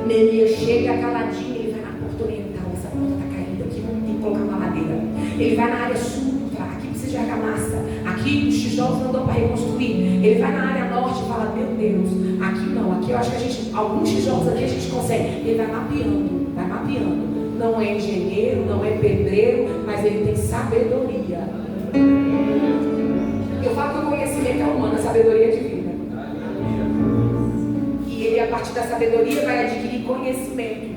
Neemias chega caladinho, ele vai na porta oriental, essa porta está caída, aqui não tem que colocar uma madeira. Ele vai na área sul, aqui precisa de argamassa, aqui os tijolos não dão para reconstruir. Ele vai na área norte e fala, meu Deus, aqui não, aqui eu acho que a gente, alguns tijolos aqui a gente consegue. Ele vai mapeando. Não é engenheiro, não é pedreiro, mas ele tem sabedoria. Eu falo que o conhecimento é humano, a sabedoria é divina. E ele, a partir da sabedoria, vai adquirir conhecimento.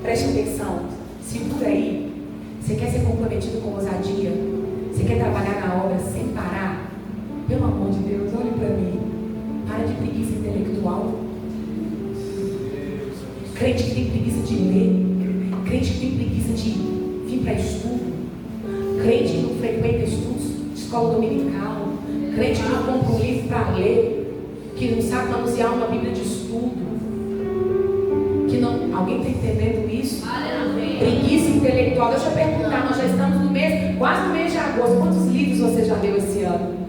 Preste atenção, segura aí. Você quer ser comprometido com ousadia? Você quer trabalhar na obra sem parar? Pelo amor de Deus, olhe para mim. Para de preguiça intelectual. Crente que tem preguiça de ler. Crente que tem preguiça de vir para estudo. Crente que não frequenta estudos de escola dominical. Crente que não compra um livro para ler. Que não sabe manusear uma Bíblia de estudo. Que não... Alguém está entendendo isso? Preguiça intelectual. Deixa eu perguntar, nós já estamos no mês, quase no mês de agosto. Quantos livros você já leu esse ano?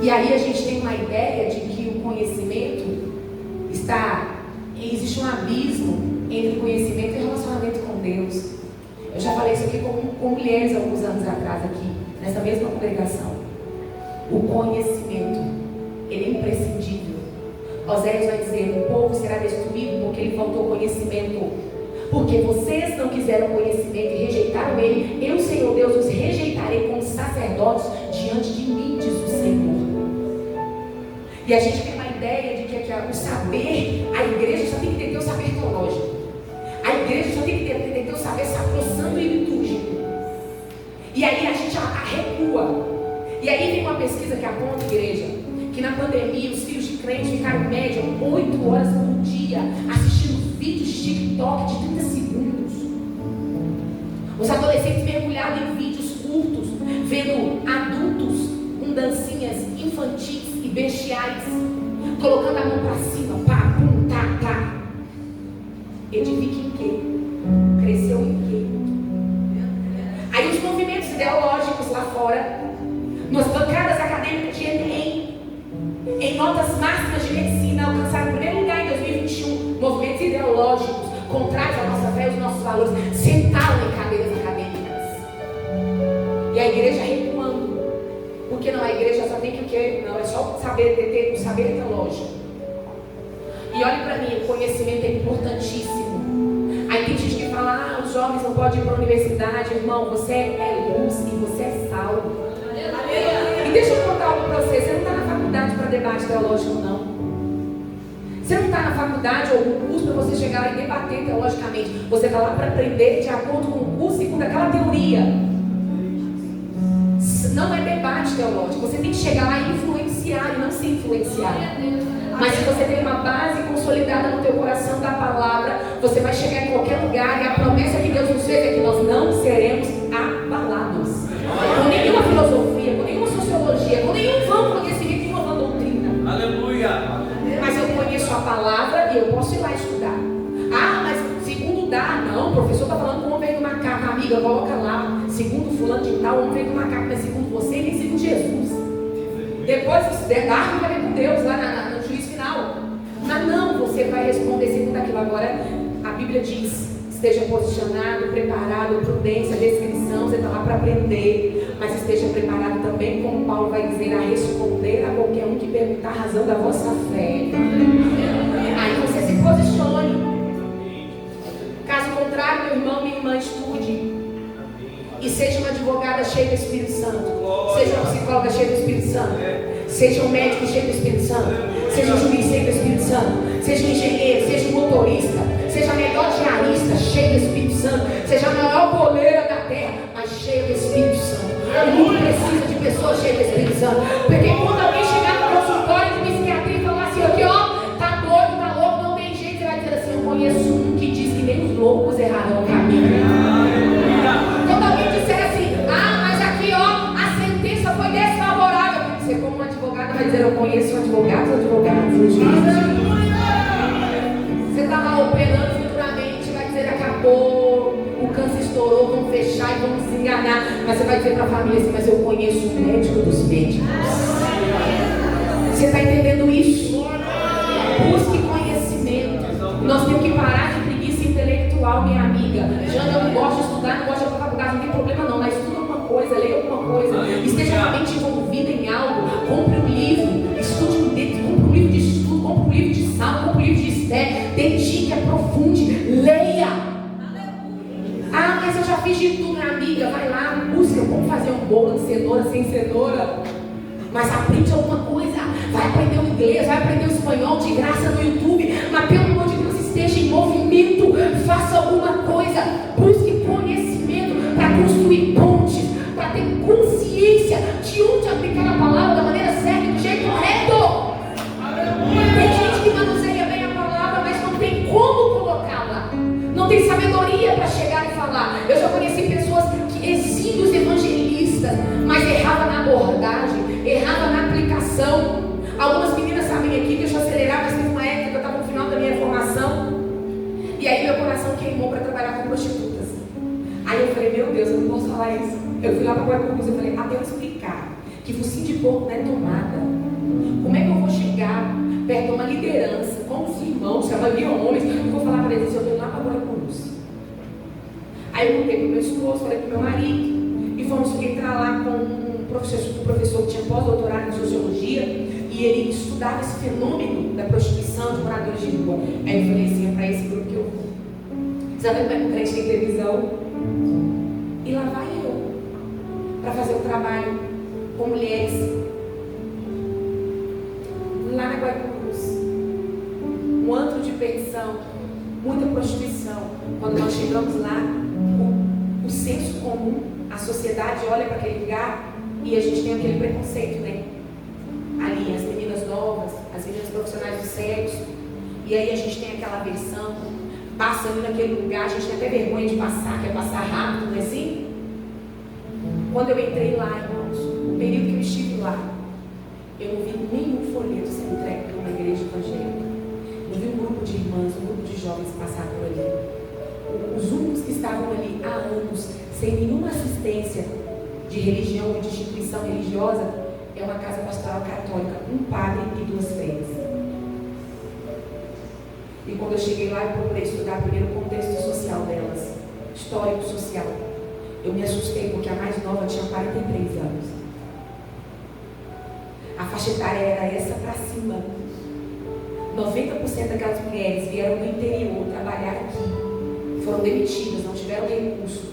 E aí a gente tem uma ideia de que o conhecimento existe um abismo entre conhecimento e relacionamento com Deus. Eu já falei isso aqui com mulheres alguns anos atrás aqui, nessa mesma congregação. O conhecimento, ele é imprescindível. Oséias vai dizer, o povo será destruído porque lhe faltou conhecimento. Porque vocês não quiseram conhecimento e rejeitaram ele, eu, Senhor Deus, os rejeitarei como sacerdotes diante de mim, diz o Senhor. E a gente tem uma ideia de que o saber, a igreja só tem que ter o saber teológico. A igreja só tem que ter o saber sacrosanto e litúrgico. E aí a gente recua. E aí vem uma pesquisa que aponta, igreja, que na pandemia os filhos de crentes ficaram em média 8 horas por dia assistindo vídeos de TikTok de 30 segundos. Os adolescentes mergulhados em vídeos curtos, vendo adultos com dancinhas infantis e bestiais, colocando a mão para cima, pá, pum, tá, tá. Edifica em quê? Cresceu em quê? Aí os movimentos ideológicos lá fora, nas bancadas acadêmicas de Enem, em notas máximas de medicina, alcançaram o primeiro lugar em 2021. Movimentos ideológicos contrários à nossa fé e aos nossos valores sentaram em cadeiras acadêmicas. E a igreja recuando. Porque não, a igreja só tem que o quê? Não, é só saber ter o saber teológico. E olhe para mim, o conhecimento é importantíssimo. Aí tem gente que fala, os jovens não podem ir para a universidade. Irmão, você é luz e você é sal. E deixa eu contar algo para você. Você não está na faculdade para debate teológico, não. Você não está na faculdade ou no curso para você chegar lá e debater teologicamente. Você está lá para aprender de acordo com o curso e com aquela teoria. Não é debate teológico. Você tem que chegar lá e influenciar e não ser influenciado. Mas se você tem uma base consolidada no teu coração da palavra, você vai chegar em qualquer lugar e a promessa que Deus nos fez é que nós não seremos abalados. Com nenhuma filosofia, com nenhuma sociologia, com nenhum vão conhecimento, nenhuma vã doutrina. Aleluia! Mas eu conheço a palavra e eu posso ir lá estudar. Ah, mas segundo dá, não, o professor está falando que o homem veio do macaco, amiga, coloca lá. Segundo fulano de tal, o homem veio do macaco, mas segundo você, nem segundo Jesus. Depois você árvore vai ver com Deus lá no juízo final. Mas não, você vai responder segundo aquilo. Agora, a Bíblia diz: esteja posicionado, preparado, prudência, descrição, você está lá para aprender. Mas esteja preparado também, como Paulo vai dizer, a responder a qualquer um que perguntar a razão da vossa fé. Aí você se posicione. Caso contrário, meu irmão, minha irmã, estude. E seja uma advogada cheia do Espírito Santo. Seja uma psicóloga cheia do Espírito Santo. Seja um médico cheio do Espírito Santo. Seja um juiz cheio do Espírito Santo. Seja um engenheiro, seja um motorista. Seja a melhor diarista cheia do Espírito Santo. Seja a maior boleira da terra, mas cheia do Espírito Santo. O mundo precisa de pessoas cheias do Espírito Santo. Porque quando alguém chegar no consultório de psiquiatria e falar assim, aqui ó, tá doido, tá louco, não tem jeito, você vai dizer assim, eu conheço um que diz que nem os loucos errarão o caminho. Quando alguém disser assim, ah, mas aqui ó, a sentença foi desfavorável, você como uma advogada vai dizer, eu conheço advogados, você está lá operando futuramente, vai dizer, acabou, o câncer estourou, vamos fechar e vamos se enganar. Mas você vai dizer para a família assim, mas eu conheço o médico dos médicos. Você está entendendo isso? Busque conhecimento. Nós temos que parar de preguiça intelectual, minha amiga. Jana, eu não gosto de estudar, não gosto de ir para a faculdade, não tem problema não, mas estuda alguma coisa, leia alguma coisa, esteja realmente envolvida em algo, compre um livro, estude um livro, compre um livro de estudo, compre um livro de salmo, compre um livro de Esther, dedique, aprofunde, leia. Ah, mas eu já fiz de tudo, minha amiga. Vai lá, busca como fazer um bolo de cenoura sem cenoura. Mas aprende alguma coisa. Vai aprender o inglês, vai aprender o espanhol de graça no YouTube. Mas pelo amor de Deus, esteja em movimento. Faça alguma coisa. Busque conhecimento para construir pontes, para ter consciência de onde aplicar a palavra da maneira certa e do jeito correto. Tem gente que manuseia bem a palavra, mas não tem como colocá-la. Não tem sabedoria para chegar e falar. Eu já conheci pessoas que exímios evangelistas, mas errava na abordagem, errava na aplicação. Algumas meninas sabem aqui que eu já acelerava, mas teve uma época que eu estava no final da minha formação. E aí meu coração queimou para trabalhar com prostitutas. Aí eu falei, meu Deus, eu não posso falar isso. Eu fui lá para o Guarulhos, eu falei, até eu explicar que focinho de porco não é tomada. Como é que eu vou chegar perto de uma liderança, com os irmãos, que a maioria homens, eu vou falar para eles, eu estou lá para o Guarulhos. Aí eu contei para o meu esposo, falei para o meu marido, e fomos entrar lá com um professor que tinha pós-doutorado em sociologia, e ele estudava esse fenômeno da prostituição de moradores de rua. Aí eu falei assim, é para esse grupo que eu vou. Sabe como é que o crente tem televisão? E lá vai eu, para fazer o trabalho com mulheres, lá na Guarulhos, um antro de pensão, muita prostituição. Quando nós chegamos lá, o senso comum, a sociedade olha para aquele lugar e a gente tem aquele preconceito, né? Ali, as meninas novas, as meninas profissionais do sexo, e aí a gente tem aquela aversão, passa ali naquele lugar, a gente tem até vergonha de passar, quer passar rápido, não é assim? Quando eu entrei lá, irmãos, o período que eu estive lá, eu não vi nenhum folheto sendo entregue para uma igreja evangélica. Não vi um grupo de irmãs, um grupo de jovens passar por ali. Os únicos que estavam ali há anos, sem nenhuma assistência de religião ou de instituição religiosa, é uma casa pastoral católica, um padre e 2 freiras. E quando eu cheguei lá, eu procurei estudar primeiro o contexto social delas, histórico-social. Eu me assustei porque a mais nova tinha 43 anos. A faixa etária era essa para cima. 90% daquelas mulheres vieram do interior trabalhar aqui. Foram demitidas, não tiveram recurso.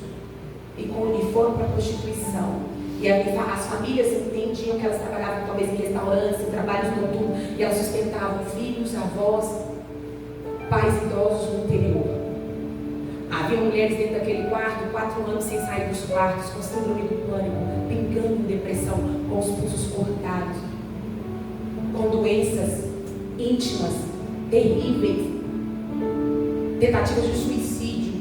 E foram para a prostituição. E as famílias entendiam que elas trabalhavam talvez em restaurantes, em trabalhos noturnos. E elas sustentavam filhos, avós. pais idosos no interior. Havia mulheres dentro daquele quarto, 4 anos sem sair dos quartos, com síndrome do pânico, pingando em depressão, com os pulsos cortados, com doenças íntimas, terríveis, tentativas de suicídio,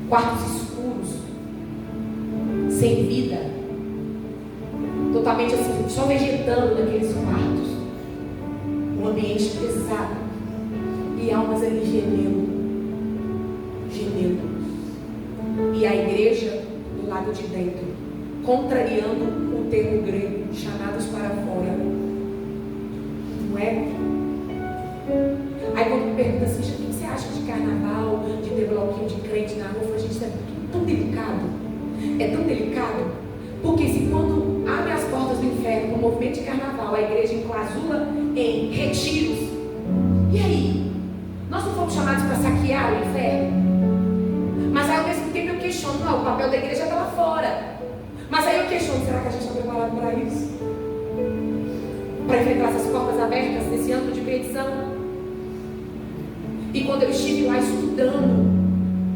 quartos escuros, sem vida, totalmente assim, só vegetando naqueles quartos, um ambiente pesado, e almas ali gemendo. E a igreja do lado de dentro, contrariando o termo grego, chamados para fora. Não é? Aí quando me pergunta assim, o que você acha de carnaval, de ter bloquinho de crente na rua? Gente, isso é tão delicado. É tão delicado. Porque se quando abre as portas do inferno, no movimento de carnaval, a igreja enclausura em retiros. E aí? Nós não fomos chamados para saquear o inferno? Mas aí ao mesmo tempo eu questiono, não, o papel da igreja está lá fora. Mas aí eu questiono, será que a gente está preparado para isso? Para enfrentar essas portas abertas nesse ano de perdição? E quando eu estive lá estudando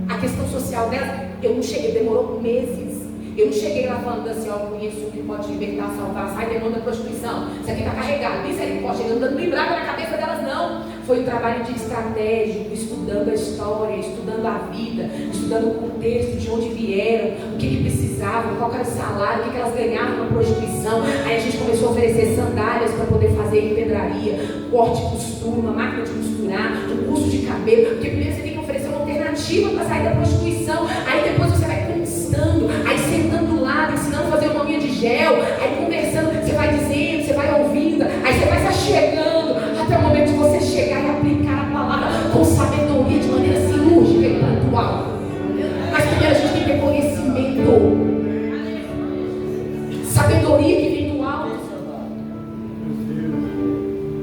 a questão social dela, eu não cheguei, demorou meses. Eu não cheguei lá falando assim, ó, conheço o que pode libertar, salvar, sai demanda da prostituição. Isso aqui está carregado, misericórdia, chegando dando lembrava na cabeça delas, não. Foi um trabalho de estratégico, estudando a história, estudando a vida, estudando o contexto, de onde vieram, o que precisavam, qual era o salário, o que elas ganhavam na prostituição. Aí a gente começou a oferecer sandálias para poder fazer empedraria, corte e costura, uma máquina de costurar, um curso de cabelo, porque primeiro você tem que oferecer uma alternativa para sair da prostituição. Aí depois você vai conquistando, aí sentando do lado, ensinando a fazer uma unha de gel, aí conversando, você vai dizendo, você vai ouvindo, aí você vai se chegando, até o momento de você chegar e aplicar a palavra com sabedoria, de maneira cirúrgica e pontual. Mas primeiro a gente tem que ter conhecimento, sabedoria que vem do alto,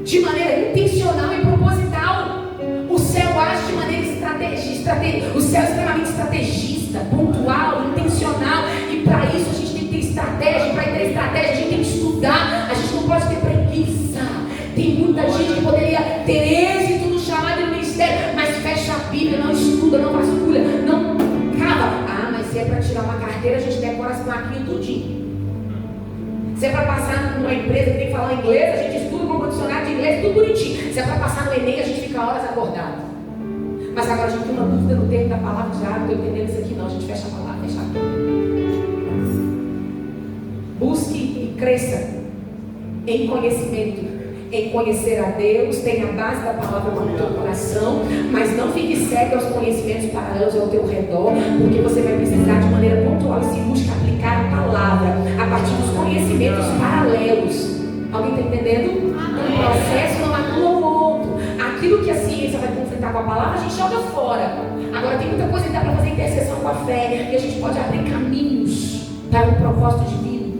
de maneira intencional e proposital. O céu age de maneira estrategista, o céu é extremamente estrategista, pontual, intencional, e para isso a gente tem que ter estratégia. Para ter estratégia a gente tem que estudar, a gente não pode ter preguiça. Tem muita gente que poderia ter êxito no chamado e no ministério, mas fecha a Bíblia, não estuda, não vasculha, não cava. Ah, mas se é para tirar uma carteira, a gente decora as plaquinhas tudinho. Se é para passar numa empresa que tem que falar inglês, a gente estuda com um dicionário de inglês, tudo bonitinho. Se é para passar no Enem, a gente fica horas acordado. Mas agora a gente tem uma dúvida no termo da palavra, já não estou entendendo isso aqui não, a gente fecha a palavra, fecha a Bíblia. Busque e cresça em conhecimento, em conhecer a Deus, tenha a base da palavra no teu coração, mas não fique cego aos conhecimentos paralelos ao teu redor, porque você vai precisar de maneira pontual e cirúrgica aplicar a palavra a partir dos conhecimentos paralelos. Alguém está entendendo? Um processo não anula o outro. Aquilo que a ciência vai conflitar com a palavra, a gente joga fora. Agora tem muita coisa que dá para fazer interseção com a fé, e a gente pode abrir caminhos para um propósito divino.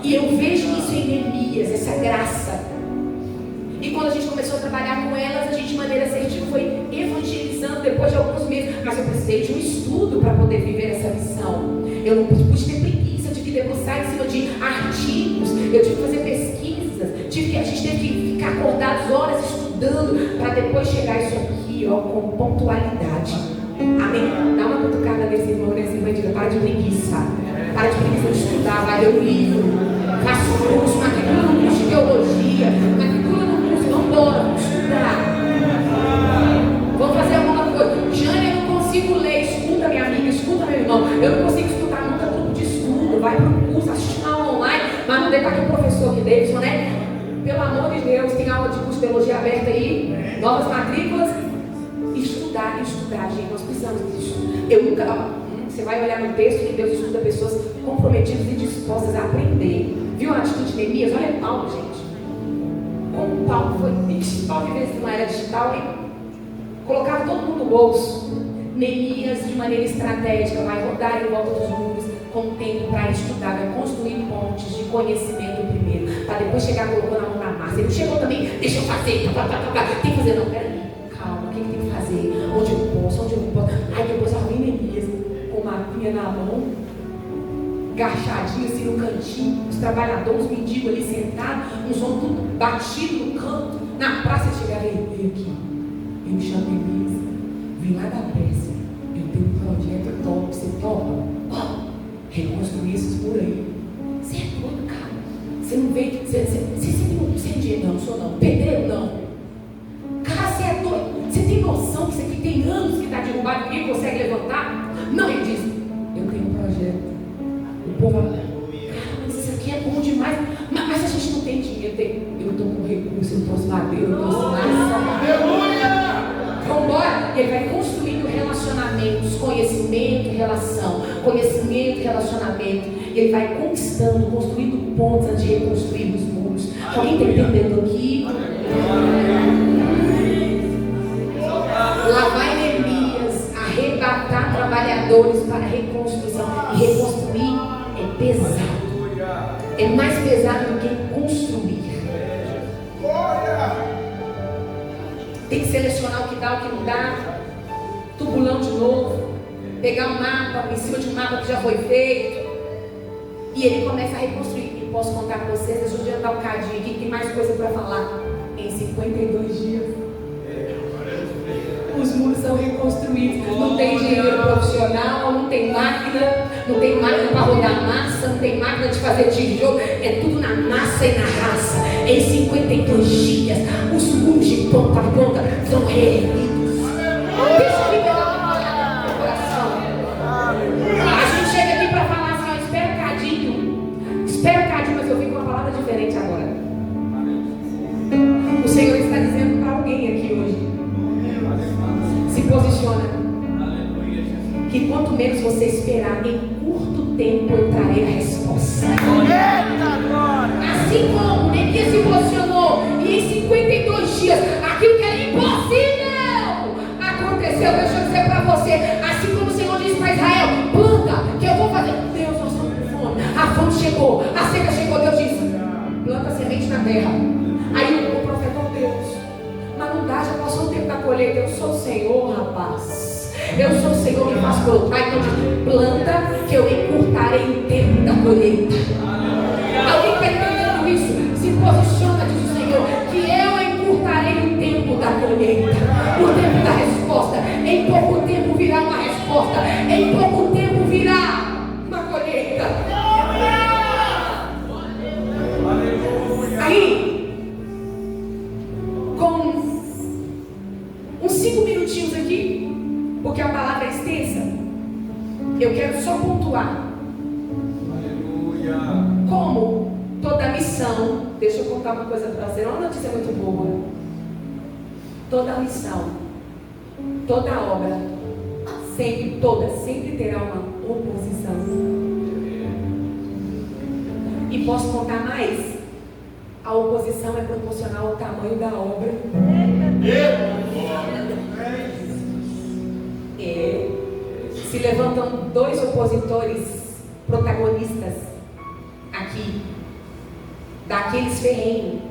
E eu vejo isso em Neemias, essa graça. E quando a gente começou a trabalhar com elas, a gente de maneira assertiva foi evangelizando depois de alguns meses. Mas eu precisei de um estudo para poder viver essa missão. Eu não pude ter preguiça, eu tive que debruçar em cima de artigos, eu tive que fazer pesquisas, a gente teve que ficar acordados horas estudando para depois chegar isso aqui, ó, com pontualidade. Amém? Dá uma cutucada nesse irmão, nessa irmã, diga, para de preguiça. Para de preguiça de estudar, vai ler um livro, faça um curso, matricula no curso de teologia, matricula no curso, vamos embora, vamos estudar. Vamos fazer alguma coisa. Jane, eu não consigo ler, escuta minha amiga, escuta meu irmão, eu não consigo escutar, monta grupo de estudo, vai para o curso, assiste uma aula online, mas não deixa aqui o professor aqui, Davidson, né? Pelo amor de Deus, tem aula de curso de teologia aberta aí, novas matrículas. Estudar, gente, nós precisamos disso. Eu nunca, você vai olhar no texto que Deus estuda pessoas comprometidas e dispostas a aprender. Viu a atitude de Neemias? Olha Paulo, gente. Como Paulo foi Paulo vivesse numa era digital e colocava todo mundo no bolso. Neemias, de maneira estratégica, vai rodar em volta dos números com tempo para estudar, vai construir pontes de conhecimento primeiro, para depois chegar colocando a mão na massa. Ele não chegou também, deixa eu fazer, tem que fazer, não, peraí, calma, o que tem que fazer? Onde eu posso? Aí depois alguém Neemias com uma mapinha na mão, agachadinho assim no cantinho, os trabalhadores, os mendigos ali sentados, uns homens tudo batido no canto, na praça. Chegava ele aqui. Eu chamo Elias, vim lá da Pérsia, eu tenho um projeto top, você topa? Reconstruir esses muros aí. Você é doido, cara. Você não veio, você é engenheiro, não sou não, pedreiro não. Cara, você é doido. Você tem noção que isso aqui tem anos que está derrubado e ninguém consegue levantar? Não, ele diz, eu tenho um projeto. O povo fala, cara, mas isso aqui é bom demais. Mas a gente não tem dinheiro. Eu estou com recurso, eu trouxe madeira, eu trouxe massa. Vambora. E ele vai construindo relacionamentos, conhecimento, relação. Conhecimento, relacionamento. E ele vai conquistando, construindo pontes antes de reconstruir os muros. Alguém está entendendo aqui? Lá vai Neemias arrebatar trabalhadores para a reconstrução. E reconstruir é pesado. É mais pesado do que construir. Tem que selecionar o que dá, o que não dá. Tubulão de novo. Pegar um mapa, em cima de um mapa que já foi feito. E ele começa a reconstruir. E posso contar com vocês, deixa eu adiantar um cadinho aqui, tem mais coisa para falar. Em 52 dias, os muros são reconstruídos. Não tem engenheiro profissional, não tem máquina para rodar massa, não tem máquina de fazer tijolo. É tudo na massa e na raça. Em 52 dias, os muros de ponta a ponta são reerguidos. Deixa eu liberar o coração. A gente chega aqui para falar assim, ó, espera um cadinho, mas eu vim com uma palavra diferente agora. O Senhor está dizendo para alguém aqui hoje. Se posiciona. Que quanto menos você esperar, em curto tempo eu trarei a resposta. Assim como Neemias se posicionou e em 52 dias aquilo que era impossível aconteceu. Deixa eu dizer para você, assim como o Senhor disse para Israel, planta, que eu vou fazer. Deus, nós estamos com fome. A fome chegou, a seca chegou. Deus disse, planta semente na terra. Aí o profeta, oh Deus, mas não dá, já passou o tempo da colheita. Eu sou o Senhor, rapaz. Eu sou o Senhor que faz brotar. Então diz, planta que eu encurtarei o tempo da colheita. Alguém está entendendo isso? Se posiciona, diz o Senhor, que eu encurtarei o tempo da colheita, o tempo da resposta. Em pouco tempo virá uma resposta. Em pouco tempo virá uma colheita. Aí, com uns 5 minutinhos aqui, porque a palavra é extensa, eu quero só pontuar. Como toda missão, deixa eu contar uma coisa para você, uma notícia muito boa. Toda missão, toda obra, sempre terá uma oposição. E posso contar mais? A oposição é proporcional ao tamanho da obra. Se levantam 2 opositores protagonistas aqui, daqueles ferrenhos,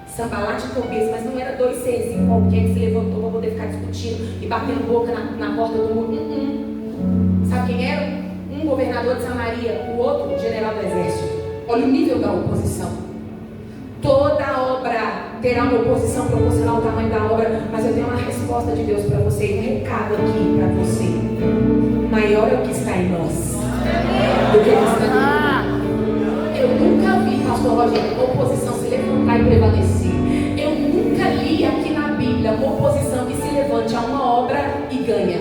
Sanbalate e Tobias, mas não era 2 seres qualquer que se levantou para poder ficar discutindo e batendo boca na porta do muro. Sabe quem era? Um governador de Samaria, o outro general do exército. Olha o nível da oposição. Toda obra terá uma oposição proporcional ao tamanho da obra, mas eu tenho uma resposta de Deus para você, um recado aqui para você. Maior é o que está em nós do que o que está em nós. Eu nunca vi, pastor Rogério, oposição se levantar e prevalecer. Eu nunca li aqui na Bíblia uma oposição que se levante a uma obra e ganha.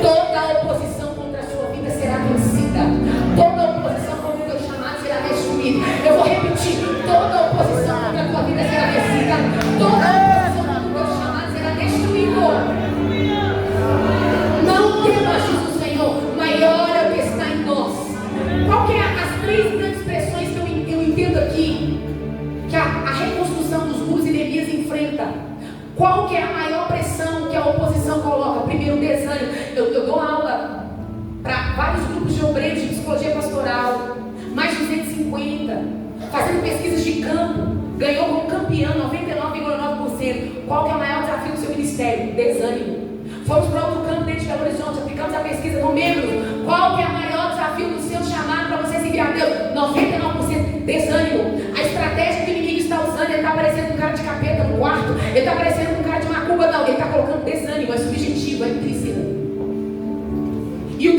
Toda oposição contra a sua vida será vencida. Toda oposição contra o teu chamado será destruída. Eu vou repetir, toda oposição contra a tua vida será vencida. Toda oposição contra o teu chamado será destruído. Não temas, diz o Senhor, maior é o que está em nós. Qual que é as 3 grandes pressões que eu entendo aqui que a reconstrução dos muros e Neemias enfrenta? Qual que é a maior pressão que a oposição coloca? Primeiro, o desânimo. Eu dou aula para vários grupos de obreiros de psicologia pastoral, mais de 250, fazendo pesquisas de campo, ganhou como campeão 99,9%. Qual que é o maior desafio do seu ministério? Desânimo. Fomos para outro campo dentro de Belo Horizonte, aplicamos a pesquisa com membros. Qual que é o maior desafio do seu chamado para você seguir a Deus? 99% desânimo. A estratégia que o inimigo está usando, ele está aparecendo com cara de capeta no quarto, ele está aparecendo com cara de macumba, não, ele está colocando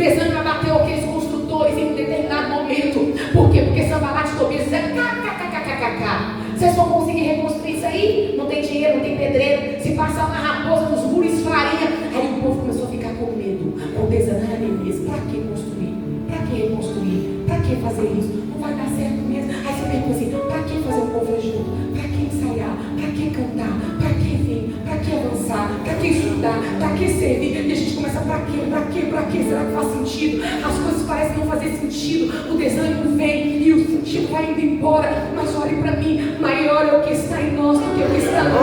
desânimo abateu aqueles construtores em um determinado momento. Por quê? Porque Sanbalat e Tobias disseram: kkkkkk. Vocês vão conseguir reconstruir isso aí? Não tem dinheiro, não tem pedreiro. Se passar uma raposa nos muros, farinha. Aí o povo começou a ficar com medo, com desânimo mesmo. Para que construir? Para que reconstruir? Para que fazer isso? Não vai dar certo mesmo. Aí você pergunta assim: para que fazer um povo junto? Para que ensaiar? Para que cantar? Para que vir? Para que avançar? Para que estudar? Para que servir? E a gente começa: para quê? Para quê? Para quê? Será que faz sentido? As coisas parecem não fazer sentido. O desânimo vem e o sentido vai indo embora. Mas olhe para mim: maior é o que está em nós do que o que está em nós.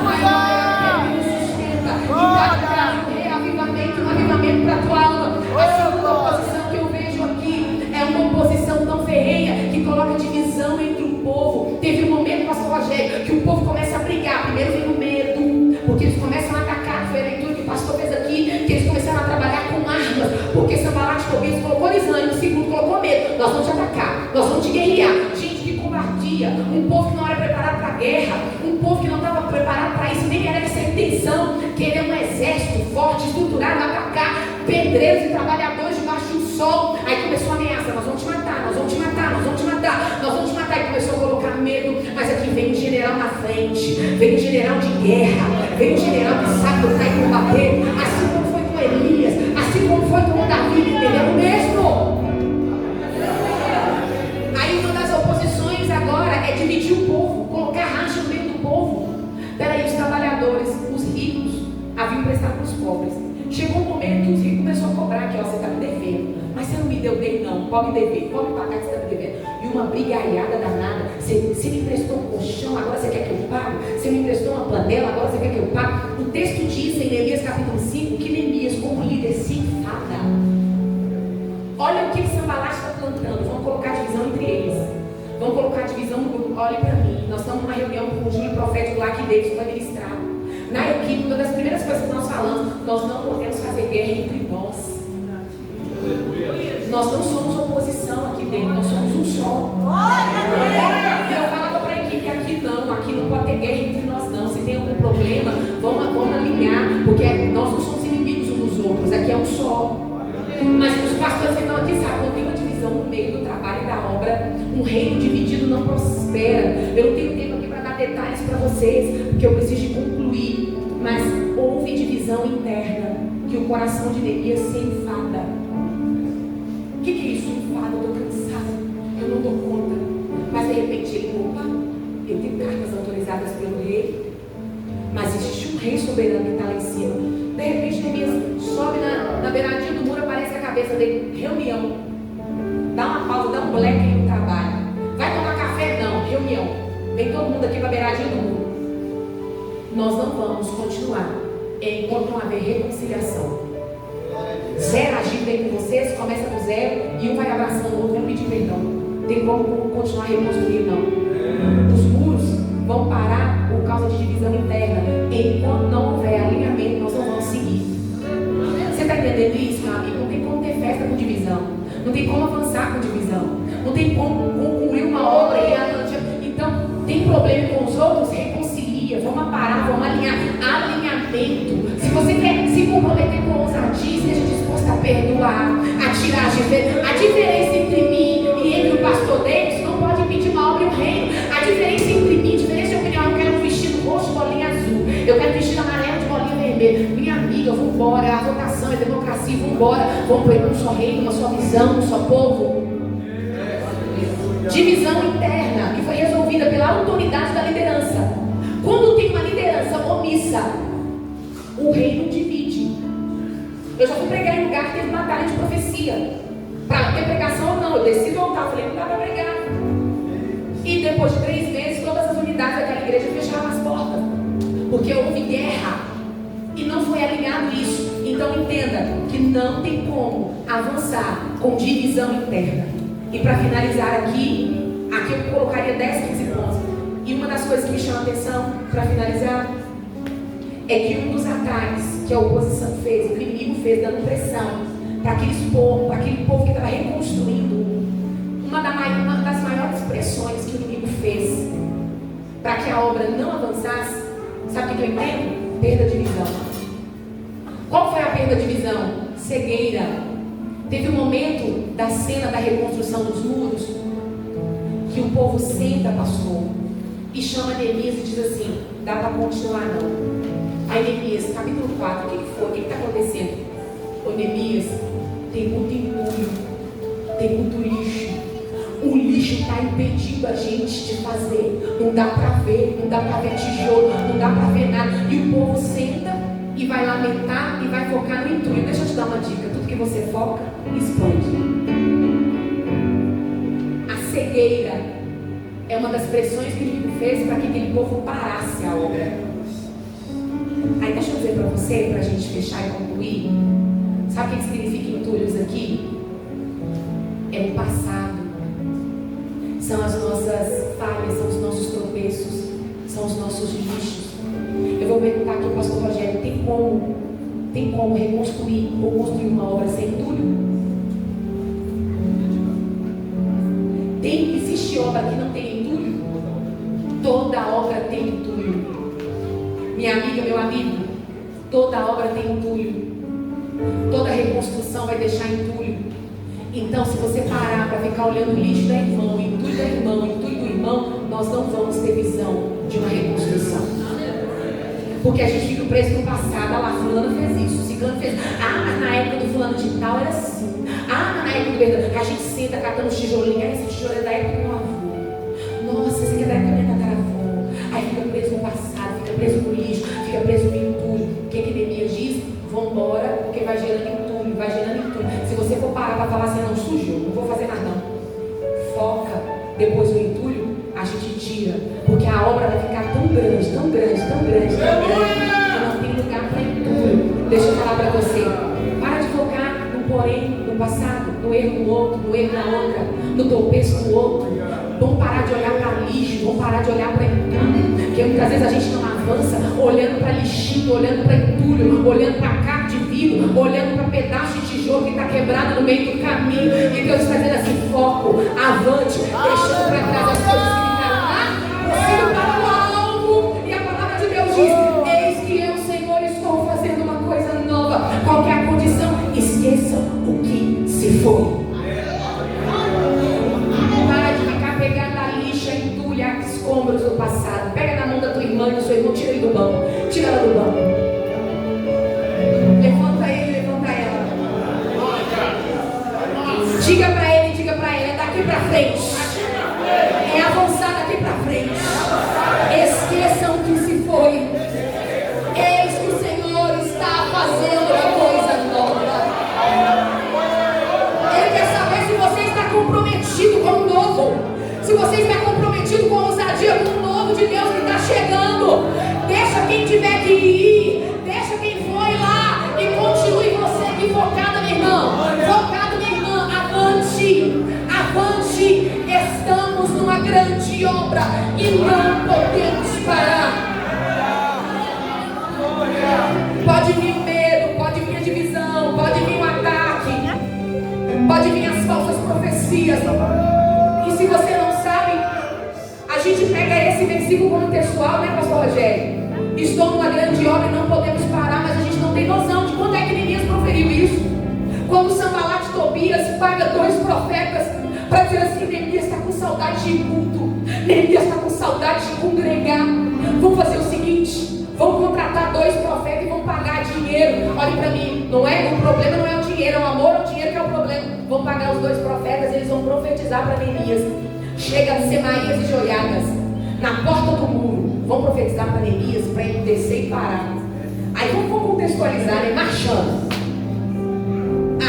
Maior é o que nos sustenta. E dá avivamento para a tua alma. A segunda oposição que eu vejo aqui é uma oposição tão ferrenha que coloca divisão entre o povo. Teve um momento, pastor Rogério, que o povo começa a brigar. Primeiro vem o medo, porque eles começam a atacar. Foi a leitura que o pastor fez aqui, que eles começaram a trabalhar com armas, porque Sanbalat e Tobias colocou desânimo, o segundo colocou medo. Nós vamos te atacar, nós vamos te guerrear. Gente que covardia, um povo que não era preparado para a guerra, um povo que não estava preparado para isso, nem era essa intenção, querer um exército forte, estruturado, atacar pedreiros e trabalhadores debaixo do sol. Aí começou a ameaça: nós vamos te matar, nós vamos te matar, nós vamos te matar, nós vamos te matar. E começou a colocar medo. Mas aqui vem um general na frente, vem um general de guerra, vem um general que sabe lutar e combater, assim como foi com Elias, assim como foi com Davi. Ele é o mesmo. Aí uma das oposições agora é dividir o povo, colocar racha no meio do povo. Peraí, os trabalhadores, os ricos haviam prestado para os pobres. Chegou um momento que os ricos começaram a cobrar: que você está me devendo, mas você não me deu bem não, pode dever, pode pagar que você está me devendo. E uma brigaiada danada: você me emprestou um colchão, agora você quer que eu pague? Você me emprestou uma panela, agora você quer que eu pague? O texto diz em Neemias capítulo 5 que Neemias, como líder, se enfada. Olha o que Sanbalat está plantando. Vamos colocar divisão entre eles, vamos colocar divisão no grupo. Olhe para mim, nós estamos numa reunião com o Júlio Profético lá que David vai ministrar. Na equipe, uma das primeiras coisas que nós falamos: nós não podemos fazer guerra entre nós. Nós não somos oposição aqui dentro, nós somos um só. E eu falava para a equipe: aqui não pode ter guerra entre nós não. Se tem algum problema, vamos alinhar, porque nós não somos inimigos uns dos outros, aqui é um só. Mas os pastores que estão aqui sabem, quando tem uma divisão no meio do trabalho e da obra, um reino dividido não prospera. Eu não tenho tempo aqui para dar detalhes para vocês, porque eu preciso de concluir. Mas houve divisão interna, que o coração de Neemias se enfada. O que é isso? Enfada, eu estou cansado, eu não dou conta. Mas de repente ele: opa, eu tenho cartas autorizadas pelo rei, mas existe um rei soberano que está lá em cima. De repente Neemias sobe na beiradinha do muro, aparece a cabeça dele: reunião. Dá uma pausa, dá um black no trabalho. Vai tomar café? Não, reunião. Vem todo mundo aqui para a beiradinha do muro. Nós não vamos continuar enquanto não haver reconciliação. Zero agindo entre vocês, começa do zero e um vai abraçando o outro, vão pedir perdão. Tem como continuar a reconstruir? Não. Os muros vão parar por causa de divisão interna. Enquanto não houver alinhamento, nós não vamos seguir. Você está entendendo isso, meu amigo? Não tem como ter festa com divisão, não tem como avançar com divisão, não tem como concluir uma obra e então tem problema com os outros, reconcilia, vamos parar, vamos alinhar. Alinhamento. Se você quer se comprometer com ousadia, esteja disposto a perdoar, a tirar a diferença entre mim e entre o pastor Davis não pode impedir uma obra e um reino. A diferença entre mim, diferença de opinião: eu quero um vestido roxo de bolinha azul, eu quero um vestido amarelo de bolinha vermelha. Minha amiga, vamos embora, a votação é democracia, vamos embora, vamos para um só reino, uma só visão, um só povo. Divisão interna que foi resolvida pela autoridade da liderança. Quando tem uma liderança omissa, o reino divide. Eu já fui pregar em lugar que teve batalha de profecia. Para ter pregação ou não, eu desci do altar, falei: não dá para pregar. E depois de 3 meses, todas as unidades daquela igreja fecharam as portas, porque houve guerra e não foi alinhado isso. Então entenda que não tem como avançar com divisão interna. E para finalizar aqui eu colocaria 10, 15 pontos. E uma das coisas que me chama a atenção, para finalizar, é que um dos ataques que a oposição fez, o que o inimigo fez, dando pressão para aquele povo que estava reconstruindo, uma das maiores pressões que o inimigo fez para que a obra não avançasse, sabe o que eu entendo? Perda de visão. Qual foi a perda de visão? Cegueira. Teve um momento da cena da reconstrução dos muros que o povo senta, pastor, e chama Neemias e diz assim: dá para continuar não. Aí Neemias, capítulo 4, o que foi? O que está acontecendo? Ô Neemias, tem muito entulho, tem muito lixo. O lixo está impedindo a gente de fazer. Não dá para ver, não dá para ver tijolo, não dá para ver nada. E o povo senta e vai lamentar e vai focar no entulho. Deixa eu te dar uma dica: tudo que você foca, expande. A cegueira é uma das pressões que o inimigo fez para que aquele povo parasse a obra. Aí deixa eu dizer para você, para a gente fechar e concluir. Sabe o que significa entulhos aqui? É o passado. São as nossas falhas, são os nossos tropeços, são os nossos lixos. Eu vou perguntar aqui ao pastor Rogério: tem como reconstruir ou construir uma obra sem entulho? Existe obra que não tem entulho? Toda obra tem entulho. Minha amiga, meu amigo, toda obra tem entulho. Toda reconstrução vai deixar entulho. Então, se você parar para ficar olhando o lixo da irmã, o entulho da irmã, o entulho do irmão, nós não vamos ter visão de uma reconstrução. Porque a gente fica preso no passado. Ah lá, fulano fez isso, ciclano fez isso. Ah, mas na época do fulano de tal era assim. Ah, na época do verdade, a gente senta catando os tijolinhos. Ah, esse tijolo é da época do meu avô. Nossa, esse aqui é da época do meu tataravô. Aí fica preso no passado, fica preso no lixo, fica preso no entulho. O que Neemias diz? Vambora, porque vai gerando entulho, vai gerando entulho. Se você for parar para falar assim: não, sujou, não vou fazer mais não. Foca, depois o entulho a gente tira. Porque a obra vai ficar tão grande, tão grande, tão grande, tão grande, que não tem lugar para entulho. Deixa eu falar para você: para de focar no porém, no passado, no erro do outro, no erro da outra, no tropeço do outro. Vamos parar de olhar para lixo, vamos parar de olhar para entulho. Porque muitas vezes a gente não avança olhando para lixinho, olhando para entulho, olhando para caco de vidro, olhando para pedaço de tijolo que está quebrado no meio do caminho. E Deus está dizendo assim: foco, avante, deixando para trás as coisas que ficaram lá, prossiga para o alvo. E a palavra de Deus diz: eis que eu, Senhor, estou fazendo uma coisa nova. Qual que é a condição? Esqueçam o que se foi. Para de ficar pegando a lixa, entulho, escombros do passado. Pega na mão da tua irmã e do seu irmão, tira ele do banco. Tira ela do banco. Levanta ele, levanta ela. Diga para ele, diga para ela: é daqui para frente. É avançar daqui para frente. Esqueçam o que se foi. Eis que o Senhor está fazendo uma coisa nova. Ele quer saber se você está comprometido com o novo. Se você está comprometido com a ousadia, com o novo de Deus que está chegando. Deixa quem tiver que ir. Deixa quem foi lá. E continue você aqui focada, meu irmão. Focado, minha irmã. Avante. Avante. Estamos numa grande obra e não podemos parar. Pode vir o medo, pode vir a divisão, pode vir o ataque, pode vir as falsas profecias. E se você não sabe, a gente pega esse versículo contextual, né, pastor Rogério? Estou numa grande obra e não podemos parar, mas a gente não tem noção de quando é que Neemias proferiu isso. Quando Sanbalat e Tobias paga 2 profetas para dizer assim: Neemias está com saudade de culto, Neemias está com saudade de congregar. Vamos fazer o seguinte: vamos contratar 2 profetas e vamos pagar dinheiro. Olhe para mim, não é, o problema não é o dinheiro, é o amor ao dinheiro que é o problema. Vamos pagar os 2 profetas e eles vão profetizar para Neemias. Chega Semaías e Joiadas na porta do muro, vão profetizar para Neemias, para ele descer e parar. Aí vamos contextualizar, né? Marchando.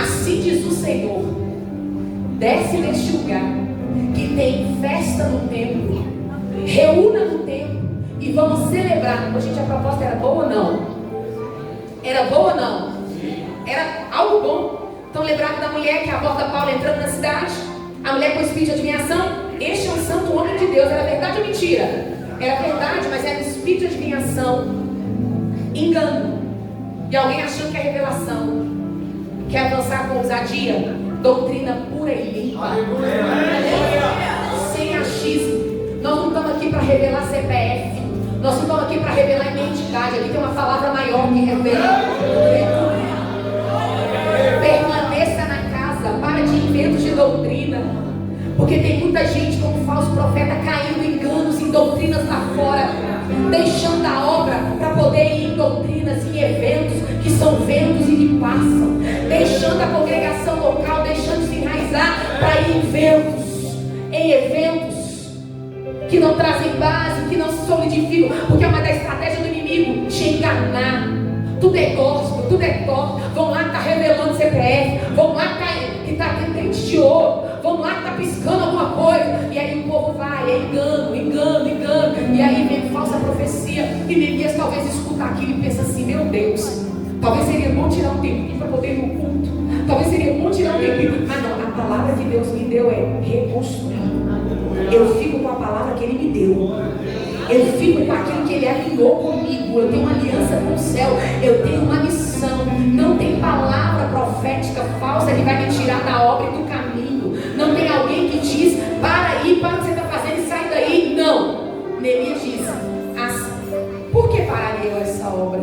Assim diz o Senhor: desce neste lugar que tem festa no templo, reúna no templo e vamos celebrar. Gente, a proposta era boa ou não? Era boa ou não? Era algo bom. Então lembrava da mulher que aborda Paulo entrando na cidade, a mulher com espírito de adivinhação. Este é um santo homem de Deus. Era verdade ou mentira? Era verdade, mas era espírito de adivinhação, engano, e alguém achando que é revelação. Quer avançar com ousadia? Doutrina pura e limpa, sem achismo. Nós não estamos aqui para revelar CPF, nós não estamos aqui para revelar identidade. Aqui tem uma palavra maior que revela. Permaneça na casa Porque tem muita gente como falso profeta caindo em enganos, em doutrinas lá fora, deixando a obra para poder ir em doutrinas, em eventos que são ventos e que passam, deixando a congregação local, deixando se enraizar para ir em eventos que não trazem base, que não se solidificam, porque é uma da estratégia do inimigo te enganar. Tudo é gospel, tudo é top. Vão lá que está revelando CPF, vão lá que está tendo dente de ouro, vão lá que está piscando alguma coisa, e aí o povo vai, é engano, e aí vem falsa profecia, e Neemias talvez escuta aquilo e pensa assim: meu Deus, talvez seria bom tirar um tempinho para poder ir no culto, talvez seria bom tirar um tempinho, mas não, a palavra que Deus me deu é reconstruir. Eu fico com a palavra que Ele me deu, eu fico com aquilo que Ele alinhou comigo, eu tenho uma aliança com o céu, eu tenho uma missão. Não tem palavra profética falsa que vai me tirar da obra e do caminho. Não tem alguém que diz: para aí, para o que você está fazendo e sai daí. Não. Neemias diz: por que pararia eu essa obra?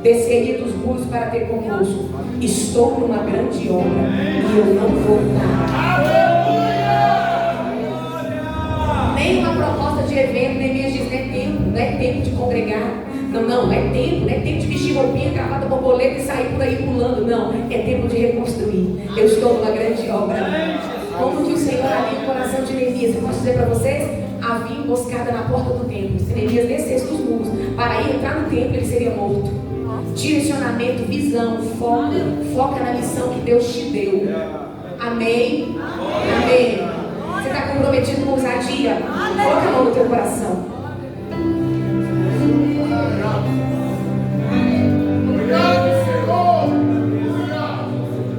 Desceria dos muros para ter convosco. Estou numa grande obra e eu não vou parar. Nenhuma proposta de evento. Neemias diz: não é tempo de congregar. Não é tempo de vestir roupinha, gravata, borboleta e sair por aí pulando. Não, é tempo de reconstruir. Eu estou numa grande obra. Como que o Senhor alinha o coração de Neemias? Eu posso dizer para vocês: havia emboscada na porta do templo. Se Neemias descesse dos muros para ir entrar no templo, ele seria morto. Direcionamento, visão, foca na missão que Deus te deu. Amém? Amém. Você está comprometido com ousadia? Coloca a mão no teu coração.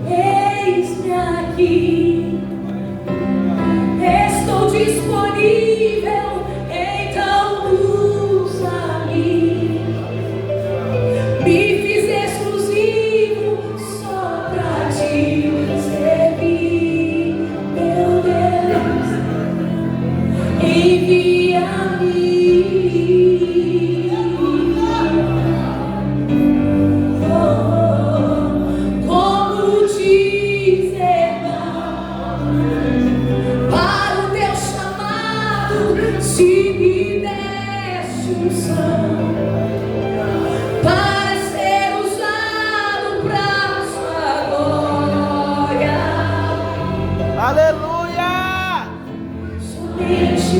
Eis-me aqui, estou disponível, então usa-me. Me fiz exclusivo só pra te servir, meu Deus. Envia-me.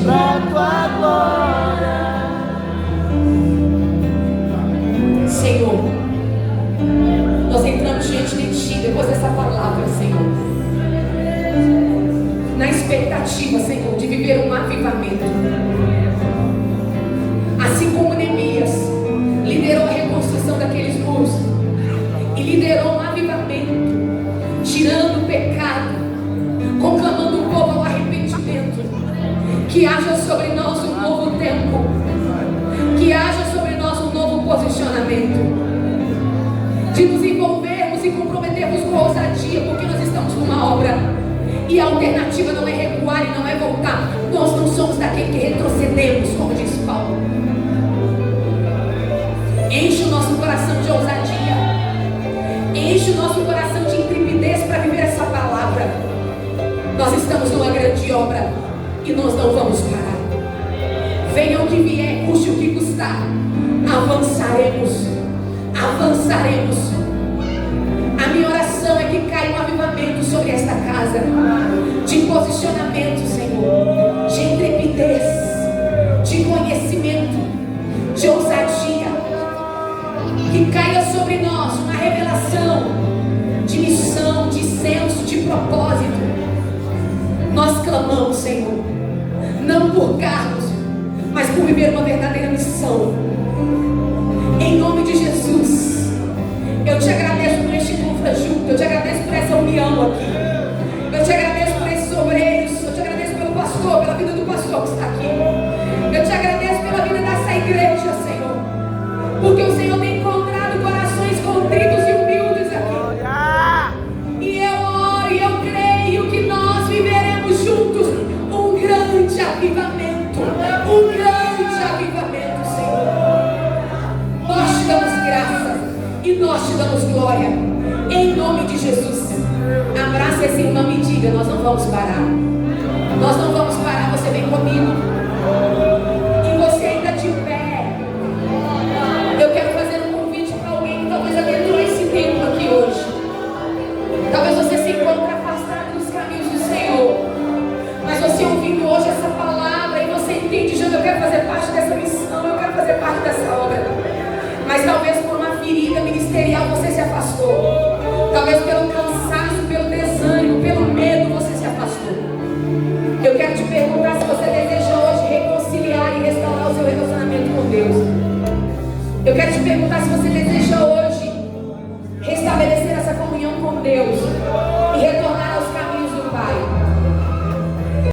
Pra tua glória, Senhor, nós entramos diante de Ti depois dessa palavra, Senhor, na expectativa, Senhor, de viver um avivamento, assim como Neemias liderou a reconstrução daqueles muros e liderou um avivamento, tirando o pecado, conclamando o povo ao arrependimento. Que haja sobre nós um novo tempo, que haja sobre nós um novo posicionamento, de nos envolvermos e comprometermos com ousadia, porque nós estamos numa obra e a alternativa não é recuar e não é voltar. Nós não somos daquele que retrocedemos, como diz Paulo. Enche o nosso coração de ousadia, enche o nosso coração de intrepidez para viver essa palavra. Nós estamos numa grande obra e nós não vamos parar. Venha o que vier, custe o que custar, avançaremos. A minha oração é que caia um avivamento sobre esta casa, de posicionamento, Senhor, de intrepidez, de conhecimento, de ousadia, que caia sobre nós uma revelação de missão, de senso, de propósito. Nós clamamos, Senhor, não por cargos, mas por viver uma verdadeira missão. Em nome de Jesus, eu te agradeço por este confronto, eu te agradeço por essa união aqui, eu te agradeço por esses obreiros, eu te agradeço pelo pastor, pela vida do pastor que está aqui, eu te agradeço pela vida dessa igreja, Senhor, porque o Senhor tem encontrado corações contritos e humildes aqui, e eu oro e eu creio que nós viveremos juntos um grande avivamento, Senhor. Nós te damos graças e nós te damos glória, em nome de Jesus. Abraça esse irmão e diga: nós não vamos parar, Nós não vamos parar, você vem comigo. E você ainda de pé. Eu quero fazer um convite para alguém que talvez adentrou esse tempo aqui hoje. Talvez você se encontre afastado dos caminhos do Senhor. Mas você ouvindo hoje essa palavra e você entende, Jesus, eu quero fazer parte dessa missão, eu quero fazer parte dessa obra. Mas talvez por uma ferida ministerial você se afastou. Talvez pelo cansaço, pelo desânimo, pelo medo você se afastou. Eu quero te perguntar se você deseja hoje reconciliar e restaurar o seu relacionamento com Deus. Eu quero te perguntar se você deseja